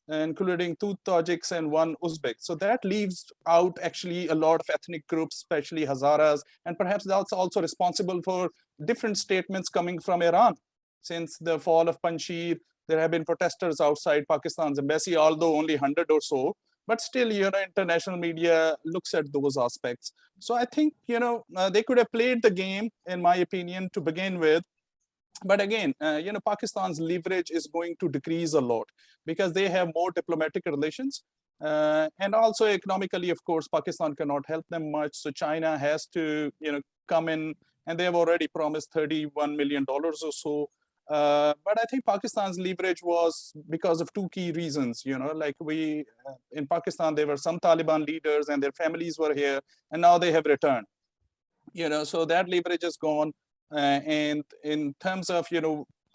including 2 Tajiks and 1 Uzbek. So that leaves out actually a lot of ethnic groups, especially Hazaras, and perhaps that's also responsible for different statements coming from Iran. Since the fall of Panjshir, there have been protesters outside Pakistan's embassy, although only 100 or so. But still, international media looks at those aspects. So I think, they could have played the game, in my opinion, to begin with. But again, Pakistan's leverage is going to decrease a lot because they have more diplomatic relations. And also economically, of course, Pakistan cannot help them much. So China has to, come in, and they have already promised $31 million or so. But I think Pakistan's leverage was because of 2 key reasons. Like in Pakistan, there were some Taliban leaders and their families were here, and now they have returned. So that leverage is gone. And in terms of,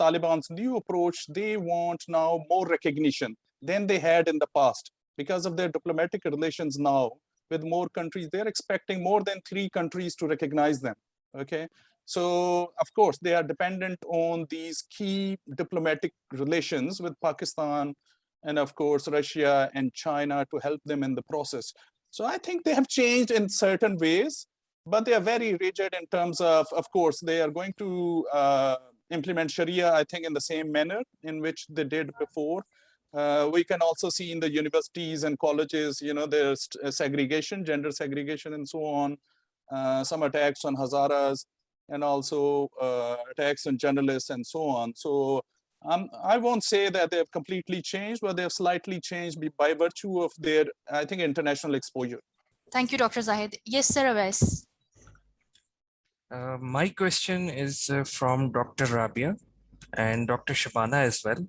Taliban's new approach, they want now more recognition than they had in the past because of their diplomatic relations now with more countries. They're expecting more than 3 countries to recognize them. Okay. So, of course, they are dependent on these key diplomatic relations with Pakistan and, of course, Russia and China to help them in the process. So I think they have changed in certain ways, but they are very rigid in terms of course, they are going to implement Sharia, I think, in the same manner in which they did before. We can also see in the universities and colleges, there's segregation, gender segregation, and so on. Some attacks on Hazaras, and also attacks on journalists and so on. So I won't say that they have completely changed, but they have slightly changed by virtue of their, I think, international exposure. Thank you, Dr. Zahid. Yes, sir, Awais. My question is from Dr. Rabia and Dr. Shabana as well,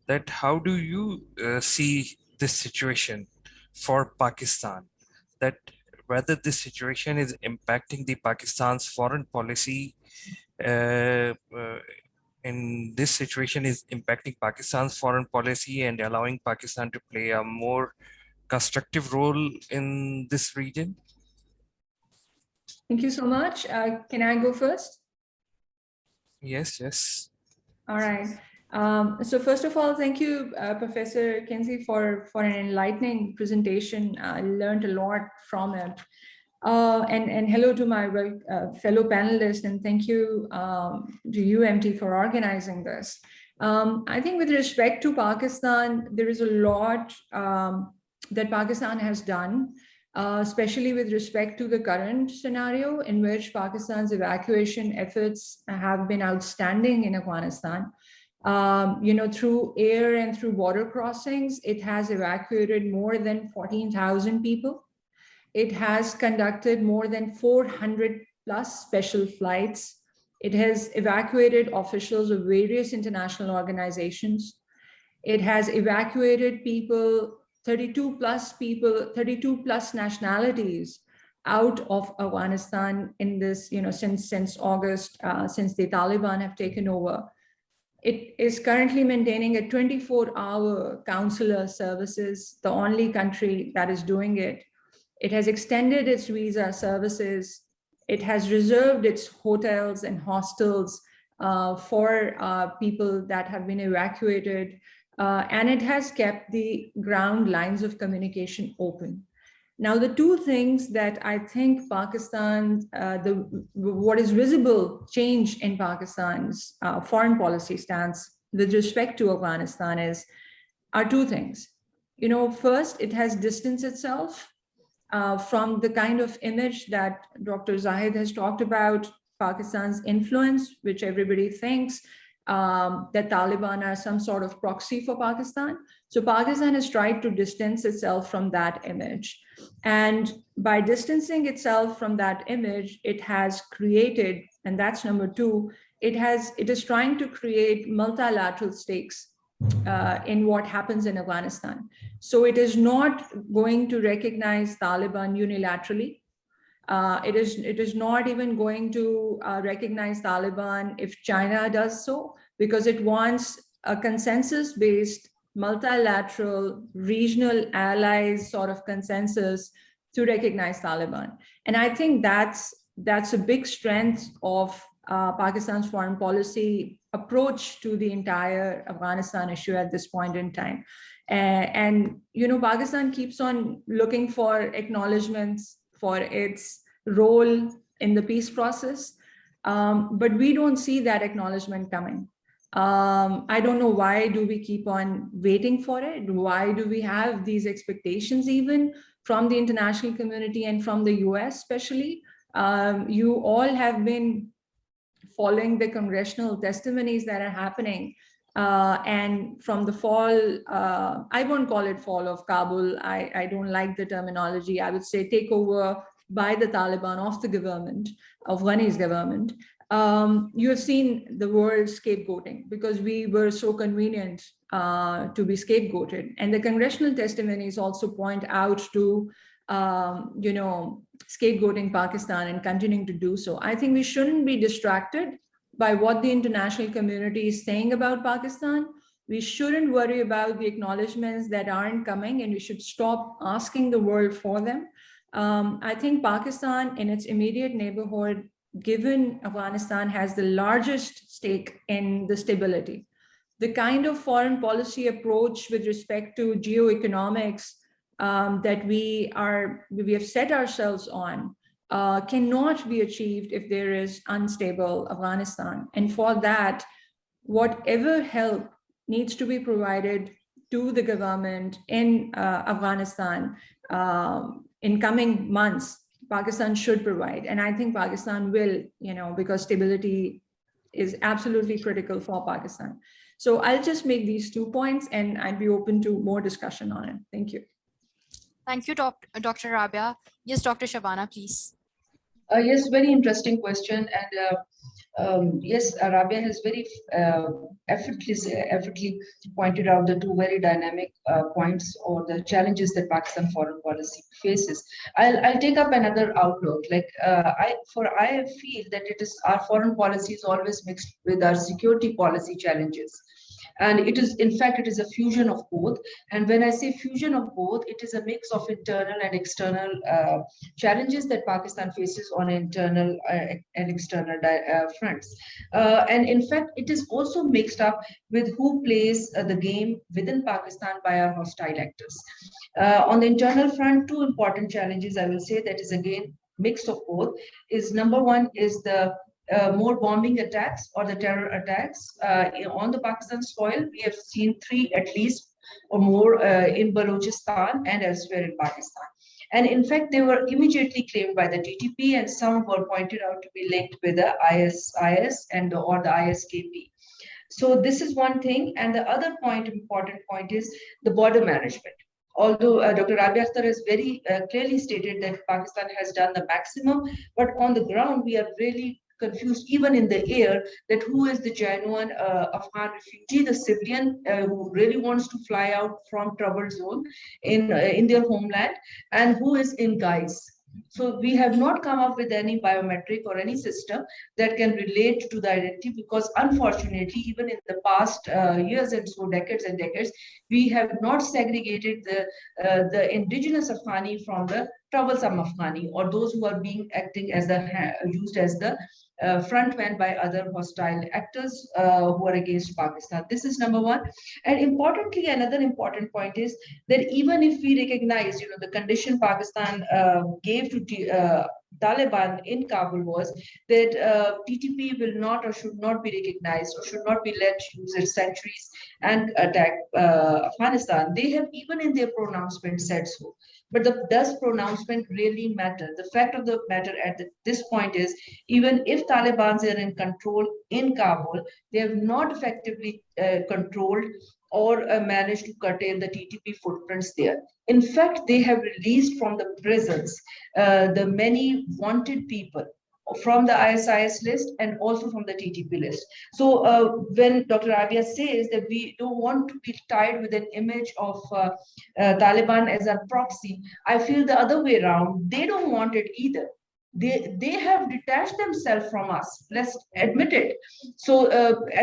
that how do you see this situation for Pakistan, that whether this situation is impacting the Pakistan's foreign policy in this situation is impacting Pakistan's foreign policy and allowing Pakistan to play a more constructive role in this region? Thank you so much. Can I go first? Yes, yes. All right. So first of all, thank you, Professor Kenji, for an enlightening presentation. I learned a lot from it. And hello to my fellow panelists, and thank you to UMT for organizing this. I think with respect to Pakistan, there is a lot that Pakistan has done, especially with respect to the current scenario in which Pakistan's evacuation efforts have been outstanding in Afghanistan. Through air and through border crossings, it has evacuated more than 14,000 people. It has conducted more than 400 plus special flights. It has evacuated officials of various international organizations. It has evacuated people, 32 plus nationalities out of Afghanistan in this, since August, since the Taliban have taken over. It is currently maintaining a 24-hour consular services, the only country that is doing it. It has extended its visa services. It has reserved its hotels and hostels for people that have been evacuated. And it has kept the ground lines of communication open. Now, the two things that I think Pakistan, what is visible change in Pakistan's foreign policy stance with respect to Afghanistan are two things. First, it has distanced itself from the kind of image that Dr. Zahid has talked about, Pakistan's influence, which everybody thinks that Taliban are some sort of proxy for Pakistan. So Pakistan has tried to distance itself from that image. And by distancing itself from that image, it has created, and that's number two, it is trying to create multilateral stakes in what happens in Afghanistan. So it is not going to recognize Taliban unilaterally. It is not even going to recognize Taliban if China does so, because it wants a consensus-based, multilateral, regional allies sort of consensus to recognize Taliban. And I think that's a big strength of Pakistan's foreign policy approach to the entire Afghanistan issue at this point in time. And Pakistan keeps on looking for acknowledgements for its role in the peace process, but we don't see that acknowledgement coming. I don't know why do we keep on waiting for it? Why do we have these expectations even from the international community and from the US especially? You all have been following the congressional testimonies that are happening. And from the fall, I won't call it fall of Kabul. I don't like the terminology. I would say takeover by the Taliban of the government, of Ghani's government. You have seen the word scapegoating because we were so convenient to be scapegoated. And the congressional testimonies also point out to, scapegoating Pakistan and continuing to do so. I think we shouldn't be distracted by what the international community is saying about Pakistan. We shouldn't worry about the acknowledgements that aren't coming, and we should stop asking the world for them. I think Pakistan in its immediate neighborhood, given Afghanistan, has the largest stake in the stability. The kind of foreign policy approach with respect to geoeconomics that we have set ourselves on cannot be achieved if there is unstable Afghanistan. And for that, whatever help needs to be provided to the government in Afghanistan in coming months, Pakistan should provide. And I think Pakistan will, because stability is absolutely critical for Pakistan. So I'll just make these 2 points and I'd be open to more discussion on it. Thank you. Thank you, Dr. Rabia. Yes, Dr. Shabana, please. Yes, very interesting question. And yes, Rabia has very effortlessly pointed out the two very dynamic points or the challenges that Pakistan foreign policy faces. I'll take up another outlook. Like I feel that it is our foreign policy is always mixed with our security policy challenges. And it is, in fact, it is a fusion of both. And when I say fusion of both, it is a mix of internal and external challenges that Pakistan faces on internal and external fronts. And in fact, it is also mixed up with who plays the game within Pakistan by our hostile actors. On the internal front, two important challenges I will say that is again mix of both is number one is the more bombing attacks or the terror attacks on the Pakistan soil. We have seen 3 at least or more in Balochistan and elsewhere in Pakistan. And in fact, they were immediately claimed by the TTP and some were pointed out to be linked with the ISIS and or the ISKP. So this is one thing. And the other important point is the border management. Although Dr. Rabia Akhtar has very clearly stated that Pakistan has done the maximum, but on the ground, we are really confused even in the air that who is the genuine Afghan refugee, the civilian who really wants to fly out from troubled zone in their homeland, and who is in guise. So we have not come up with any biometric or any system that can relate to the identity because unfortunately, even in the past years and so decades and decades, we have not segregated the indigenous Afghani from the troublesome Afghani or those who are being acting as the used as the front man by other hostile actors who are against Pakistan. This is number one. And importantly, another important point is that even if we recognize, the condition Pakistan gave to Taliban in Kabul was that TTP will not or should not be recognized or should not be let use its sanctuaries and attack Afghanistan. They have even in their pronouncement said so. But does pronouncement really matter? The fact of the matter at this point is, even if Taliban are in control in Kabul, they have not effectively controlled or managed to curtail the TTP footprints there. In fact, they have released from the prisons the many wanted people from the ISIS list and also from the TTP list. So when Dr. Rabia says that we don't want to be tied with an image of Taliban as a proxy, I feel the other way around. They don't want it either. They have detached themselves from us. Let's admit it. So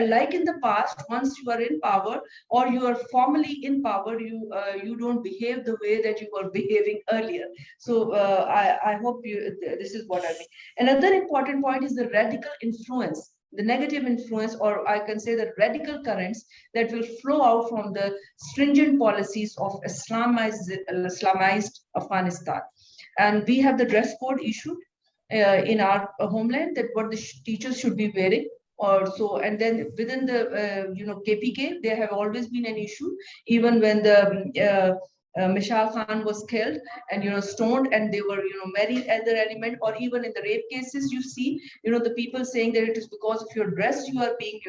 like in the past, once you are in power or you are formally in power, you don't behave the way that you were behaving earlier. So I hope this is what I mean. Another important point is the radical influence, the negative influence, or I can say the radical currents that will flow out from the stringent policies of Islamized Afghanistan. And we have the dress code issued in our homeland that what the teachers should be wearing or so. And then within the, KPK, there have always been an issue, even when the Mishal Khan was killed and, stoned and they were, married elder element, or even in the rape cases, you see, the people saying that it is because of your dress you are being,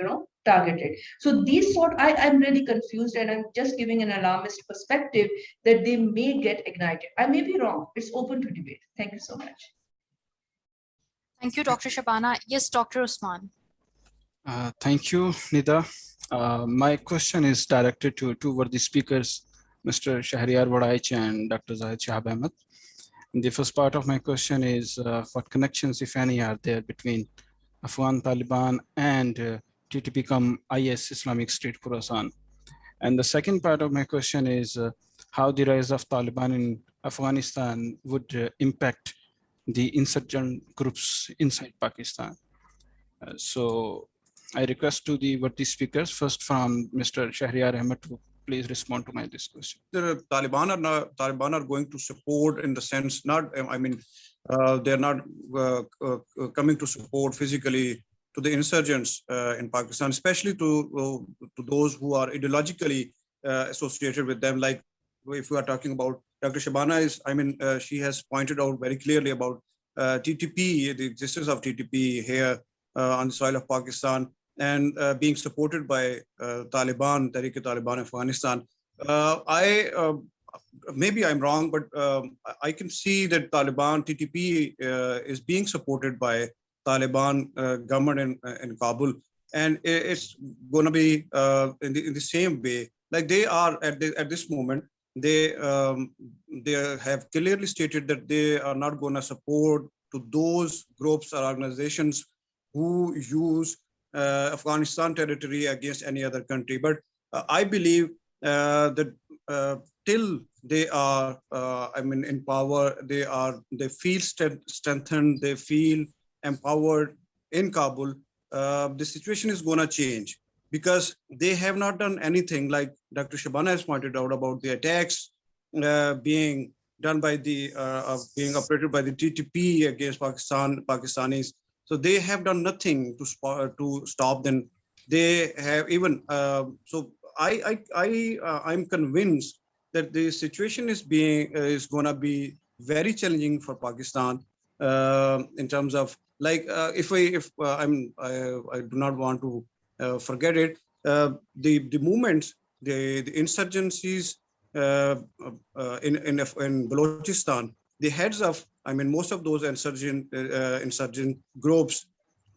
targeted. So these I'm really confused and I'm just giving an alarmist perspective that they may get ignited. I may be wrong. It's open to debate. Thank you so much. Thank you, Dr. Shabana. Yes, Dr. Usman. Thank you, Nida. My question is directed to two worthy speakers, Mr. Sheryar, Warraich and Dr. Zahid Shahab Ahmad. And the first part of my question is what connections, if any, are there between Afghan Taliban and TTP-IS Islamic State Khorasan? And the second part of my question is how the rise of Taliban in Afghanistan would impact the insurgent groups inside Pakistan. So I request to the worthy speakers, first from Mr. Sheryar Ahmad, to please respond to this question. The Taliban are going to support in the sense, they're not coming to support physically to the insurgents in Pakistan, especially to those who are ideologically associated with them. Like if we are talking about Dr. Shabana she has pointed out very clearly about TTP, the existence of TTP here on the soil of Pakistan and being supported by Taliban, Tehrik-e-Taliban Afghanistan. maybe I'm wrong, but I can see that Taliban TTP is being supported by Taliban government in Kabul, and it's going to be in the same way. Like they are at this moment, they have clearly stated that they are not going to support to those groups or organizations who use Afghanistan territory against any other country. But I believe that till they are, I mean, in power, they feel strengthened, they feel empowered in Kabul. The situation is going to change because they have not done anything, like Dr. Shabana has pointed out about the attacks being done by the being operated by the TTP against Pakistanis. So they have done nothing to stop them. They have even so. I'm convinced that the situation is going to be very challenging for Pakistan in terms of like if I do not want to forget it, the movements, the insurgencies in Balochistan, the heads of, I mean, most of those insurgent groups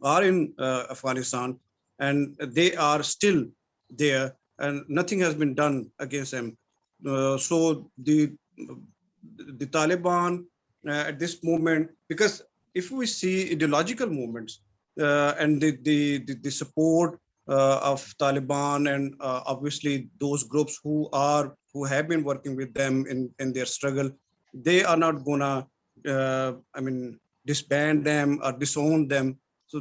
are in Afghanistan, and they are still there, and nothing has been done against them. So the Taliban at this moment, because if we see ideological movements and the support of Taliban and obviously those groups who have been working with them in their struggle, they are not gonna I mean, disband them or disown them. So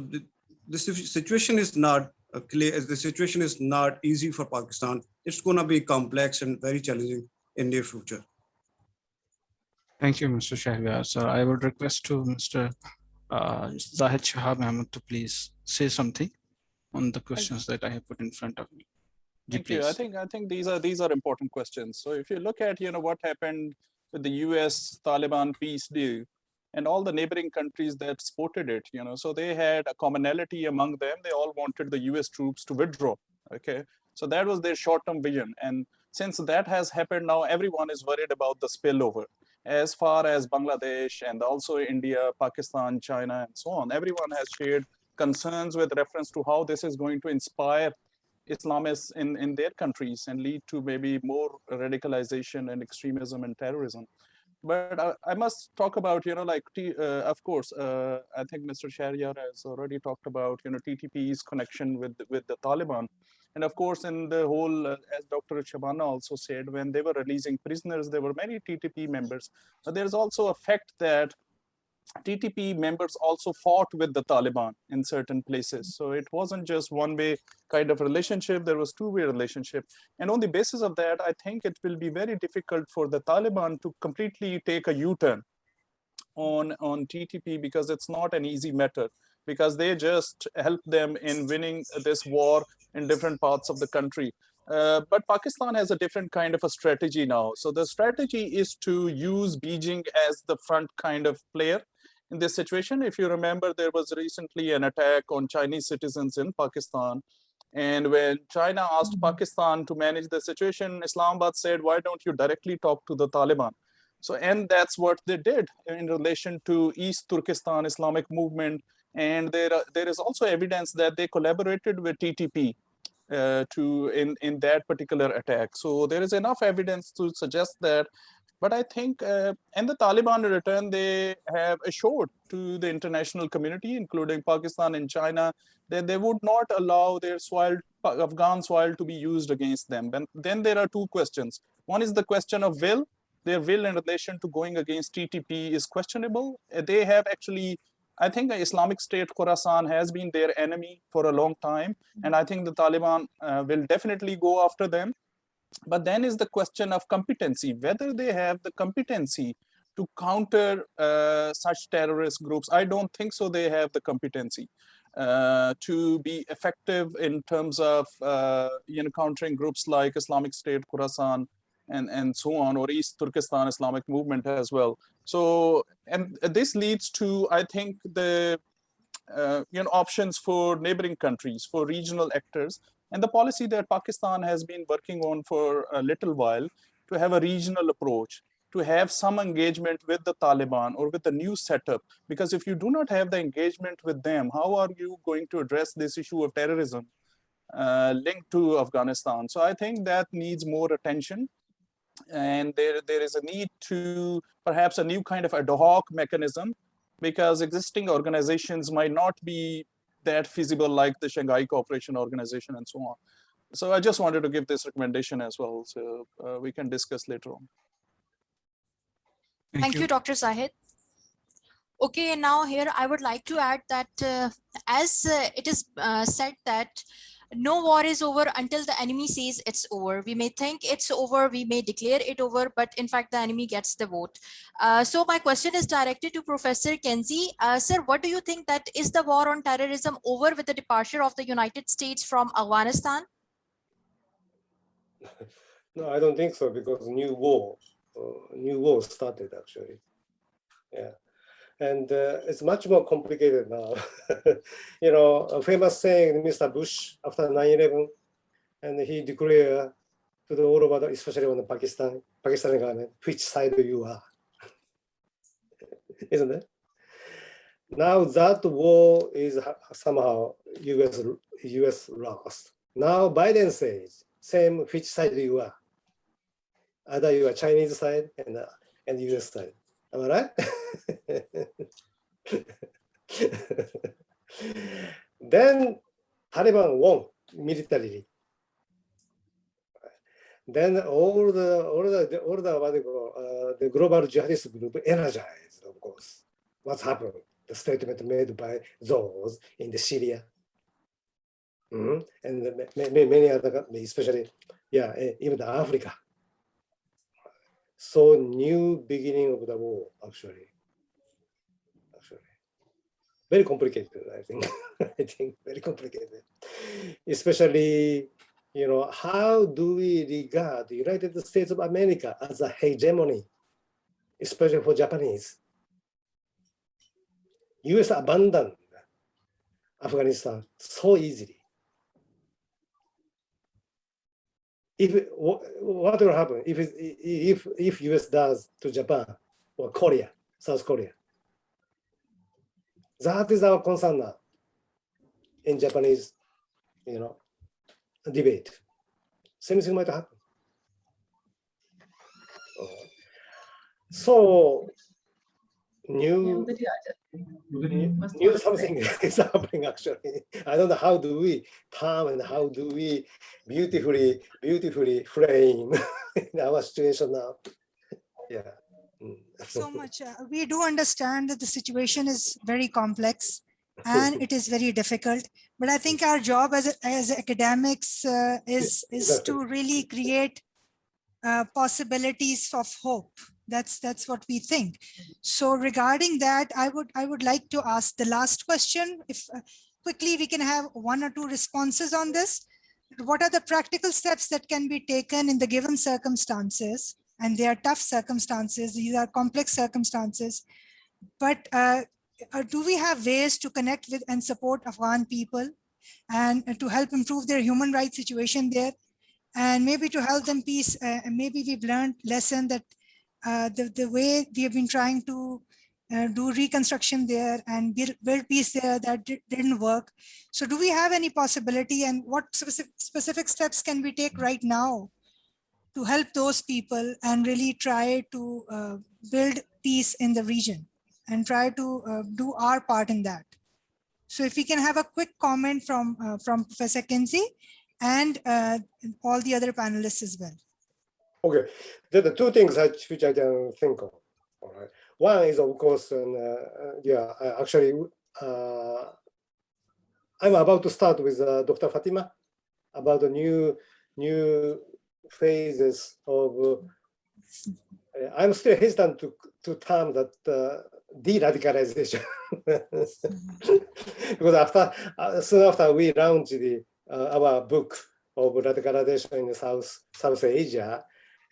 the situation is not clear. The situation is not easy for Pakistan. It's going to be complex and very challenging in the future. Thank you, Mr. Sheryar. So I would request to Mr. Zahid Shahab Ahmad to please say something on the questions that I have put in front of me. Thank you. I think these are important questions. So if you look at what happened with the U.S. Taliban peace deal and all the neighboring countries that supported it, so they had a commonality among them. They all wanted the U.S. troops to withdraw. Okay, so that was their short-term vision. And since that has happened now, everyone is worried about the spillover. As far as Bangladesh and also India, Pakistan, China, and so on, everyone has shared concerns with reference to how this is going to inspire Islamists in their countries and lead to maybe more radicalization and extremism and terrorism. But I must talk about, of course, I think Mr. Sheryar has already talked about, TTP's connection with the Taliban. And of course, in the whole, as Dr. Shabana also said, when they were releasing prisoners, there were many TTP members. But there's also a fact that TTP members also fought with the Taliban in certain places. So it wasn't just one-way kind of relationship, there was two-way relationship. And on the basis of that, I think it will be very difficult for the Taliban to completely take a U-turn on TTP, because it's not an easy matter, because they just helped them in winning this war in different parts of the country. But Pakistan has a different kind of a strategy now. So the strategy is to use Beijing as the front kind of player in this situation. If you remember, there was recently an attack on Chinese citizens in Pakistan. And when China asked Pakistan to manage the situation, Islamabad said, why don't you directly talk to the Taliban? So, and that's what they did in relation to East Turkestan Islamic movement. And there is also evidence that they collaborated with TTP in that particular attack. So there is enough evidence to suggest that. But I think, and the Taliban in return, they have assured to the international community, including Pakistan and China, that they would not allow their Afghan soil to be used against them. And then there are two questions. One is the question of will. Their will in relation to going against TTP is questionable. They have actually, I think the Islamic State Khorasan has been their enemy for a long time. And I think the Taliban will definitely go after them. But then is the question of competency, whether they have the competency to counter such terrorist groups. I don't think so they have the competency to be effective in terms of countering groups like Islamic State Khorasan and so on, or East Turkestan Islamic movement as well. So, and this leads to, I think, the options for neighboring countries, for regional actors, and the policy that Pakistan has been working on for a little while to have a regional approach, to have some engagement with the Taliban or with the new setup. Because if you do not have the engagement with them, how are you going to address this issue of terrorism linked to Afghanistan? So I think that needs more attention. And there is a need to perhaps a new kind of ad hoc mechanism, because existing organizations might not be that feasible, like the Shanghai Cooperation Organization and so on. So I just wanted to give this recommendation as well. So we can discuss later on. Thank you, Dr. Zahid. Okay, now here I would like to add that as it is said that no war is over until the enemy says it's over. We may think it's over, we may declare it over, but in fact the enemy gets the vote. So my question is directed to Professor Kenji. Sir, what do you think, that is the war on terrorism over with the departure of the United States from Afghanistan? No, I don't think so, because new war started actually. Yeah. And it's much more complicated now. You know, a famous saying, Mr. Bush, after 9/11, and he declared to the all over, especially on the Pakistani government, which side you are, isn't it? Now that war is somehow US lost. Now Biden says, same, which side you are. Either you are Chinese side and US side. Am I right? Then Taliban won militarily. Then all the global jihadist group energized, of course. What's happened? The statement made by those in the Syria, and many other, especially, yeah, even the Africa. So new beginning of the war, actually. Very complicated, I think. I think very complicated. Especially, you know, how do we regard the United States of America as a hegemony, especially for Japanese? US abandoned Afghanistan so easily. What will happen if US does to Japan or Korea, South Korea? That is our concern now in Japanese, you know, debate. Same thing might happen. So new something is happening actually. I don't know how do we term and how do we beautifully frame in our situation now. Yeah. So much. We do understand that the situation is very complex and it is very difficult. But I think our job as academics is to really create possibilities of hope. That's what we think. So regarding that, I would like to ask the last question. If quickly we can have one or two responses on this. What are the practical steps that can be taken in the given circumstances? And they are tough circumstances. These are complex circumstances. But do we have ways to connect with and support Afghan people and to help improve their human rights situation there? And maybe to help them peace. Maybe we've learned lesson that the way we have been trying to do reconstruction there and build peace there, that didn't work. So do we have any possibility, and what specific steps can we take right now to help those people and really try to build peace in the region and try to do our part in that? So if we can have a quick comment from Professor Kenji and all the other panelists as well. Okay, there are two things which I can think of. All right. One is, of course, actually, I'm about to start with Dr. Fatima about the new phases of. I'm still hesitant to term that de-radicalization because soon after we launched our book of radicalization in South Asia.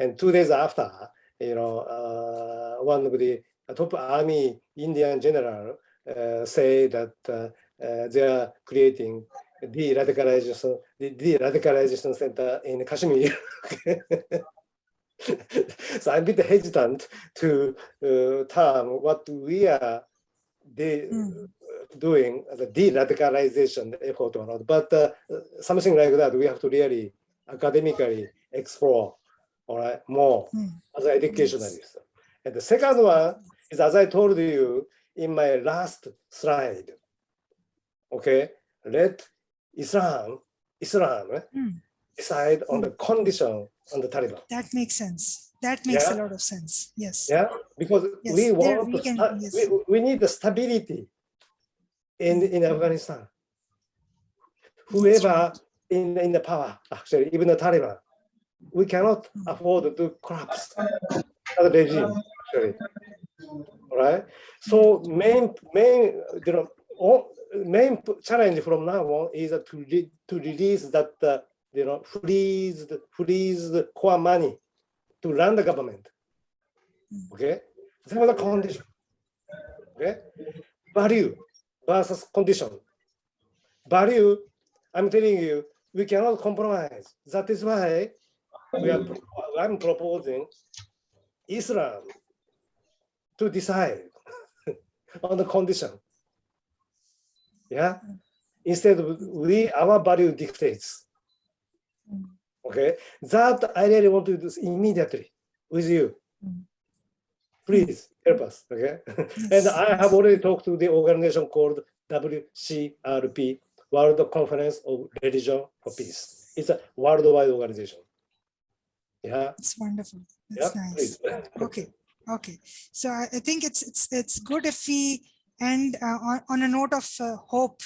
And 2 days after, you know, one of the top army Indian general say that they are creating the de-radicalization center in Kashmir. So I'm a bit hesitant to term what we are doing the de-radicalization effort or not, but something like that we have to really academically explore, all right, more as an educationalist. And the second one is, as I told you in my last slide, okay, let Islam decide on the condition on the Taliban. That makes sense. That makes a lot of sense. Yes. Yeah, because Yes, we there want we to can- yes. we need the stability in Afghanistan. Whoever in the power, actually, even the Taliban, we cannot afford to collapse the regime, actually. All right. So main challenge from now on is to release that freeze the core money to run the government. Okay, that was a condition. Okay, value versus condition. Value, I'm telling you, we cannot compromise. That is why I'm proposing Islam to decide on the condition. Yeah, instead of our value dictates. Okay, that I really want to do immediately with you. Please help us. Okay, and I have already talked to the organization called WCRP, World Conference of Religion for Peace. It's a worldwide organization. Yeah, it's wonderful. That's nice. Okay. Okay, so I think it's good if we end on a note of hope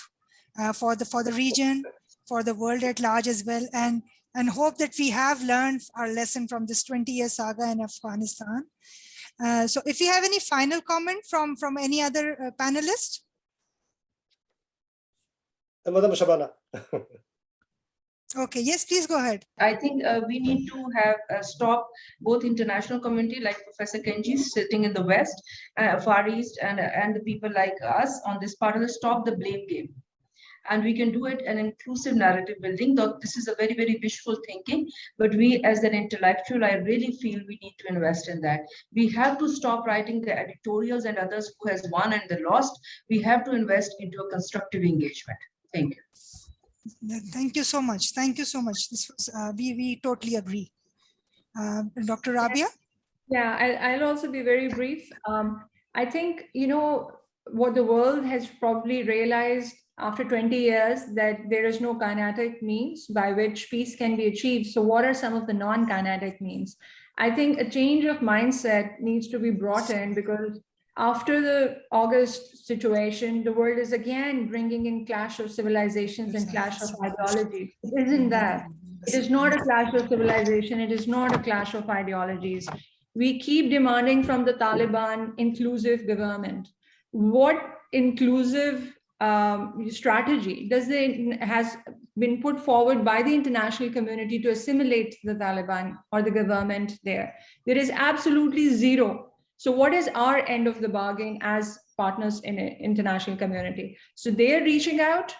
for the region, for the world at large as well, and hope that we have learned our lesson from this 20-year saga in Afghanistan. So if you have any final comment from any other panelist? Madam Shabana. Okay, yes, please go ahead. I think we need to have stop both international community like Professor Kenji sitting in the West, Far East, and the people like us on this part of the stop the blame game. And we can do it an inclusive narrative building. Though this is a very, very wishful thinking, but we as an intellectual, I really feel we need to invest in that. We have to stop writing the editorials and others who has won and the lost. We have to invest into a constructive engagement. Thank you. Thank you so much. Thank you so much. This was, we totally agree. Dr. Rabia? Yeah, I'll also be very brief. I think, what the world has probably realized after 20 years that there is no kinetic means by which peace can be achieved. So what are some of the non-kinetic means? I think a change of mindset needs to be brought in, because after the August situation, the world is again bringing in clash of civilizations and clash of ideologies. It isn't that. It is not a clash of civilization. It is not a clash of ideologies. We keep demanding from the Taliban inclusive government. What inclusive strategy has been put forward by the international community to assimilate the Taliban or the government there? There is absolutely zero. So what is our end of the bargain as partners in an international community? So they are reaching out.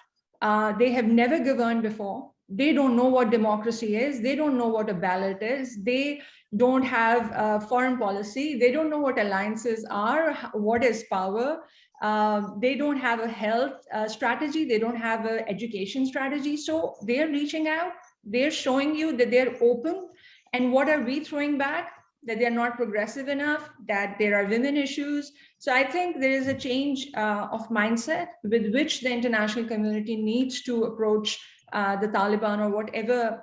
They have never governed before. They don't know what democracy is. They don't know what a ballot is. They don't have foreign policy. They don't know what alliances are, what is power. They don't have a health strategy. They don't have an education strategy. So they're reaching out. They're showing you that they're open. And what are we throwing back? That they're not progressive enough, that there are women issues. So I think there is a change of mindset with which the international community needs to approach the Taliban or whatever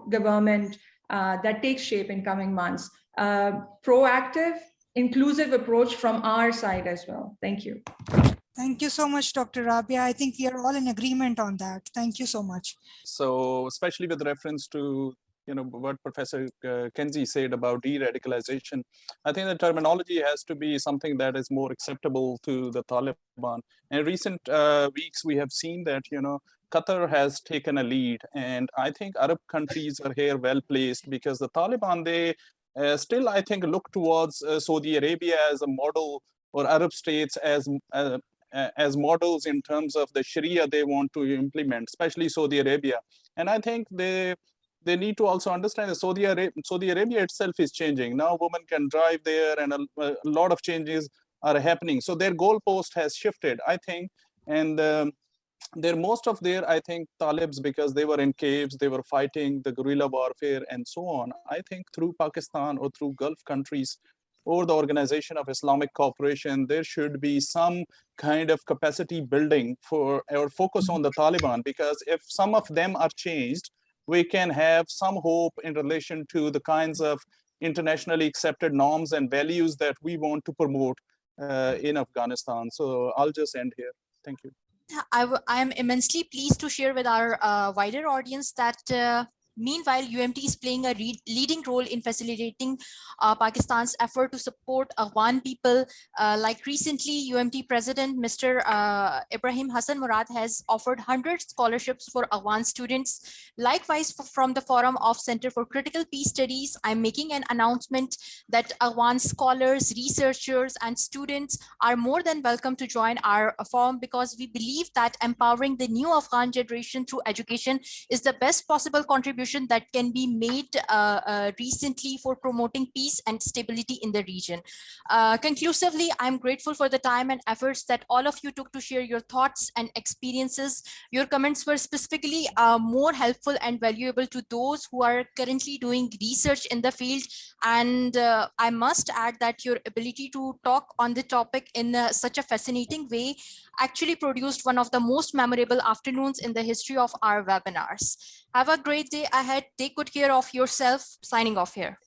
government that takes shape in coming months. Proactive, inclusive approach from our side as well. Thank you. Thank you so much, Dr. Rabia. I think we are all in agreement on that. Thank you so much. So especially with reference to what Professor Kenji said about de-radicalization, I think the terminology has to be something that is more acceptable to the Taliban. In recent weeks, we have seen that Qatar has taken a lead, and I think Arab countries are here well placed, because the Taliban, they still, I think, look towards Saudi Arabia as a model, or Arab states as models in terms of the Sharia they want to implement, especially Saudi Arabia. And I think they need to also understand that Saudi Arabia itself is changing. Now women can drive there, and a lot of changes are happening. So their goalpost has shifted, I think. And most of their, I think, Talibs, because they were in caves, they were fighting the guerrilla warfare and so on. I think through Pakistan or through Gulf countries or the Organization of Islamic Cooperation, there should be some kind of capacity building for or focus on the Taliban, because if some of them are changed, we can have some hope in relation to the kinds of internationally accepted norms and values that we want to promote in Afghanistan. So I'll just end here. Thank you. I am immensely pleased to share with our wider audience that meanwhile, UMT is playing a leading role in facilitating Pakistan's effort to support Afghan people. Like recently, UMT President Mr. Ibrahim Hassan Murad has offered 100 scholarships for Afghan students. Likewise, from the Forum of Center for Critical Peace Studies, I'm making an announcement that Afghan scholars, researchers, and students are more than welcome to join our forum, because we believe that empowering the new Afghan generation through education is the best possible contribution that can be made recently for promoting peace and stability in the region. Conclusively, I'm grateful for the time and efforts that all of you took to share your thoughts and experiences. Your comments were specifically more helpful and valuable to those who are currently doing research in the field. And I must add that your ability to talk on the topic in such a fascinating way actually produced one of the most memorable afternoons in the history of our webinars. Have a great day ahead. Take good care of yourself. Signing off here.